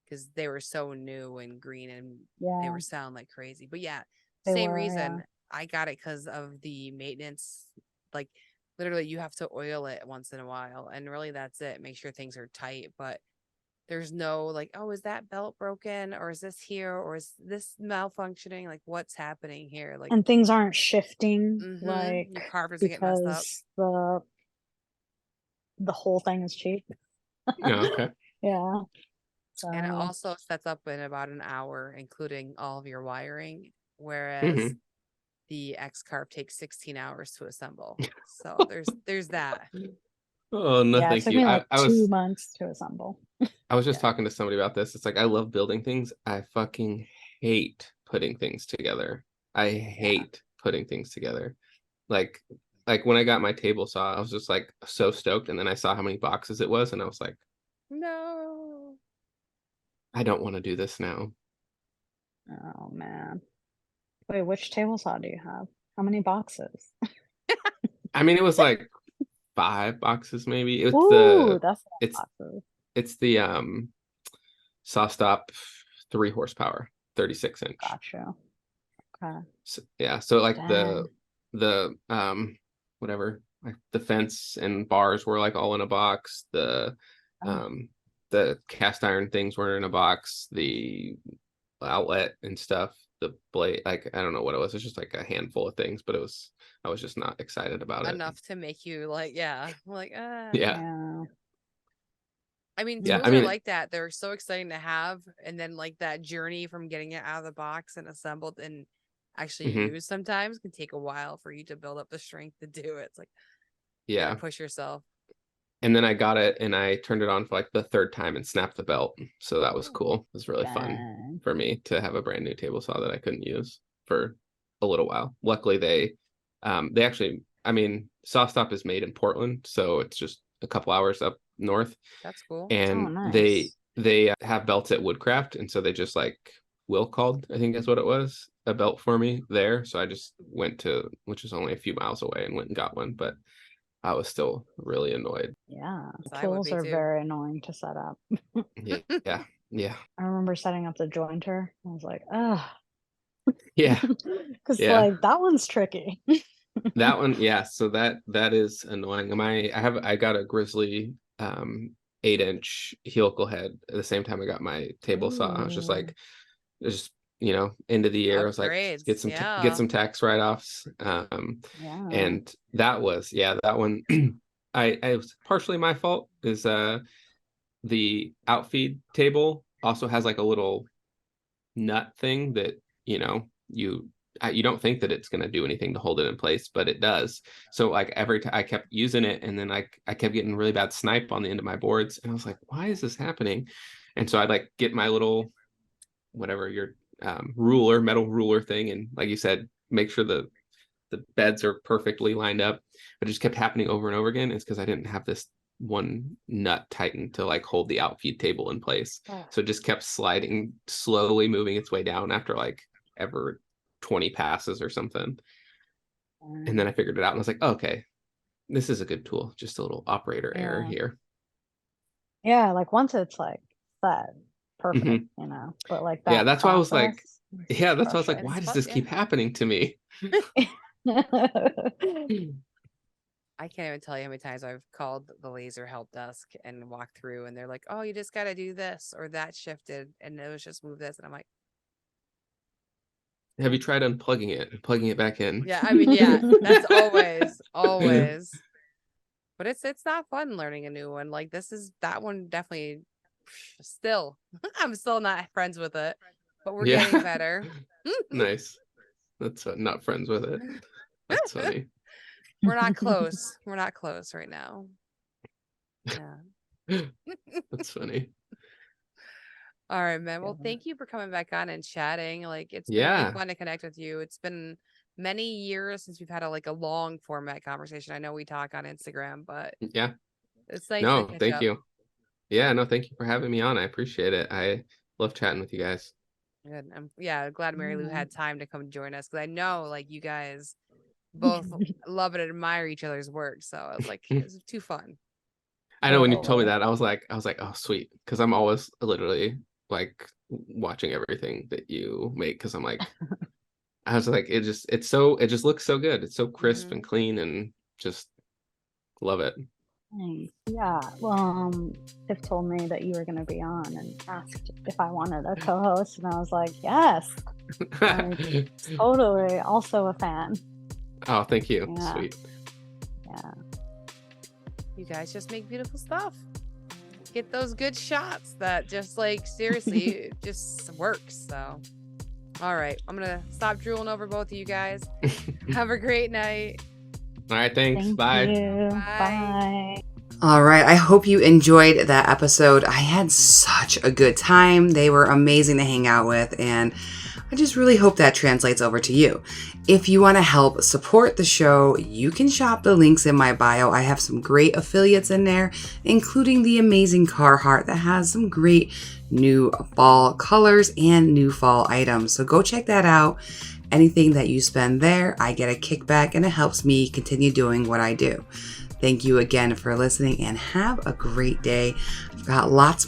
because they were so new and green, and they were selling like crazy. But yeah, same reason I got it, because of the maintenance. Like literally you have to oil it once in a while, and really that's it. Make sure things are tight, but there's no like, oh, is that belt broken, or is this here, or is this malfunctioning? Like what's happening here? Like, and things aren't shifting like your carvers get messed up. The whole thing is cheap. Yeah. Okay. Yeah. And it So also sets up in about an hour, including all of your wiring, whereas Mhm. the X Carve takes 16 hours to assemble. So there's that. Oh no, yeah, it thank took you. me I, like I 2 months to assemble. I was just Yeah. talking to somebody about this. It's like I love building things. I fucking hate putting things together. I hate putting things together. Like like when I got my table saw, I was just like so stoked, and then I saw how many boxes it was, and I was like, No. I don't want to do this now. Oh man. Wait, which table saw do you have? How many boxes? I mean, it was like 5 boxes maybe. It's Ooh, that's a it's lot of boxes. it's the saw stop 3 horsepower, 36 inch. Gotcha. Okay. So, yeah, so like Dang. the whatever, like the fence and bars were like all in a box. Oh, Um the cast iron things were in a box. The outlet and stuff, the blade, like I don't know what it was. It's just like a handful of things, but I was just not excited about it. Enough to make you like, yeah, like, Yeah, yeah. I mean, yeah. I tools are mean, like that. They're so exciting to have. And then like that journey from getting it out of the box and assembled and actually mhm, used sometimes can take a while for you to build up the strength to do it. It's like you gotta yeah. push yourself. And then I got it and I turned it on for like the third time and snapped the belt. So that was cool. It was really fun Dang. for me to have a brand new table saw that I couldn't use for a little while. Luckily they actually, I mean, Saw Stop is made in Portland, so it's just a couple hours up north, That's cool. Oh, and nice. they have belts at Woodcraft, and so they just like will called, I think is what it was, a belt for me there. So I just went to, which is only a few miles away, and went and got one, but I was still really annoyed. Yeah. So I would Tools be are too. very annoying to set up. Yeah, yeah, yeah, I remember setting up the jointer. I was like, oh, yeah, because yeah. like that one's tricky. That one, yeah. So that is annoying. I got a Grizzly 8 inch helical head at the same time I got my table saw. I was just Ooh. like, just end of the year. I was like, Upgrades. get Yeah. some tax write-offs. Yeah. And that was, yeah, that one. I was partially my fault. Is the outfeed table also has like a little nut thing that you don't think that it's going to do anything to hold it in place, but it does. So like every time I kept using it, and then I kept getting really bad snipe on the end of my boards, and I was like, why is this happening? And so I'd like get my little, whatever, your metal ruler thing, and like you said, make sure the beds are perfectly lined up. But it just kept happening over and over again. It's because I didn't have this one nut tightened to like hold the outfeed table in place. Oh, So it just kept sliding, slowly moving its way down after like ever 20 passes or something. And then I figured it out, and I was like, oh, okay, this is a good tool. Just a little operator error yeah. here. Yeah, like once it's like set, perfect, Hmm. But like Yeah, that that's why I was like, process yeah, is that's why I was like, It's why frustrating. does fun. this Yeah. keep happening to me? I can't even tell you how many times I've called the laser help desk and walked through and they're like, oh, you just got to do this or that shifted. And it was just move this. And I'm like, Have you tried unplugging it and plugging it back in? yeah, I mean, yeah, that's always, always. But it's not fun learning a new one. Like that one definitely still, I'm still not friends with it, but we're Yeah. getting better. Nice. That's not friends with it. That's funny. We're not close. We're not close right now. Yeah. That's funny. All right, man. Well, Yeah. thank you for coming back on and chatting. Like, it's been really Yeah. fun to connect with you. It's been many years since we've had a long format conversation. I know we talk on Instagram, but Yeah. it's nice to No, catch thank up. you. Yeah, no, thank you for having me on. I appreciate it. I love chatting with you guys. Good. I'm glad Mary Lou Yeah. had time to come join us because I know like you guys both love and admire each other's work. So I was like, it's too fun. I know when you told me Totally. that, I was like, oh, sweet. Because I'm always literally like watching everything that you make. Because I'm like, I was like, it just looks so good. It's so crisp and clean, and just love it. Nice. Yeah. Well, Tiff told me that you were going to be on and asked if I wanted a co-host, and I was like, yes. Totally. Also a fan. Oh, thank you. Yeah. Sweet. Yeah. You guys just make beautiful stuff. get those good shots that just like seriously it just works. So all right, I'm gonna stop drooling over both of you guys. Have a great night. All right, thanks. Thank Bye. you. Bye. Bye. All right. I hope you enjoyed that episode. I had such a good time. They were amazing to hang out with, and I just really hope that translates over to you. If you want to help support the show, you can shop the links in my bio. I have some great affiliates in there, including the amazing Carhartt that has some great new fall colors and new fall items. So go check that out. Anything that you spend there, I get a kickback, and it helps me continue doing what I do. Thank you again for listening, and have a great day. I've got lots more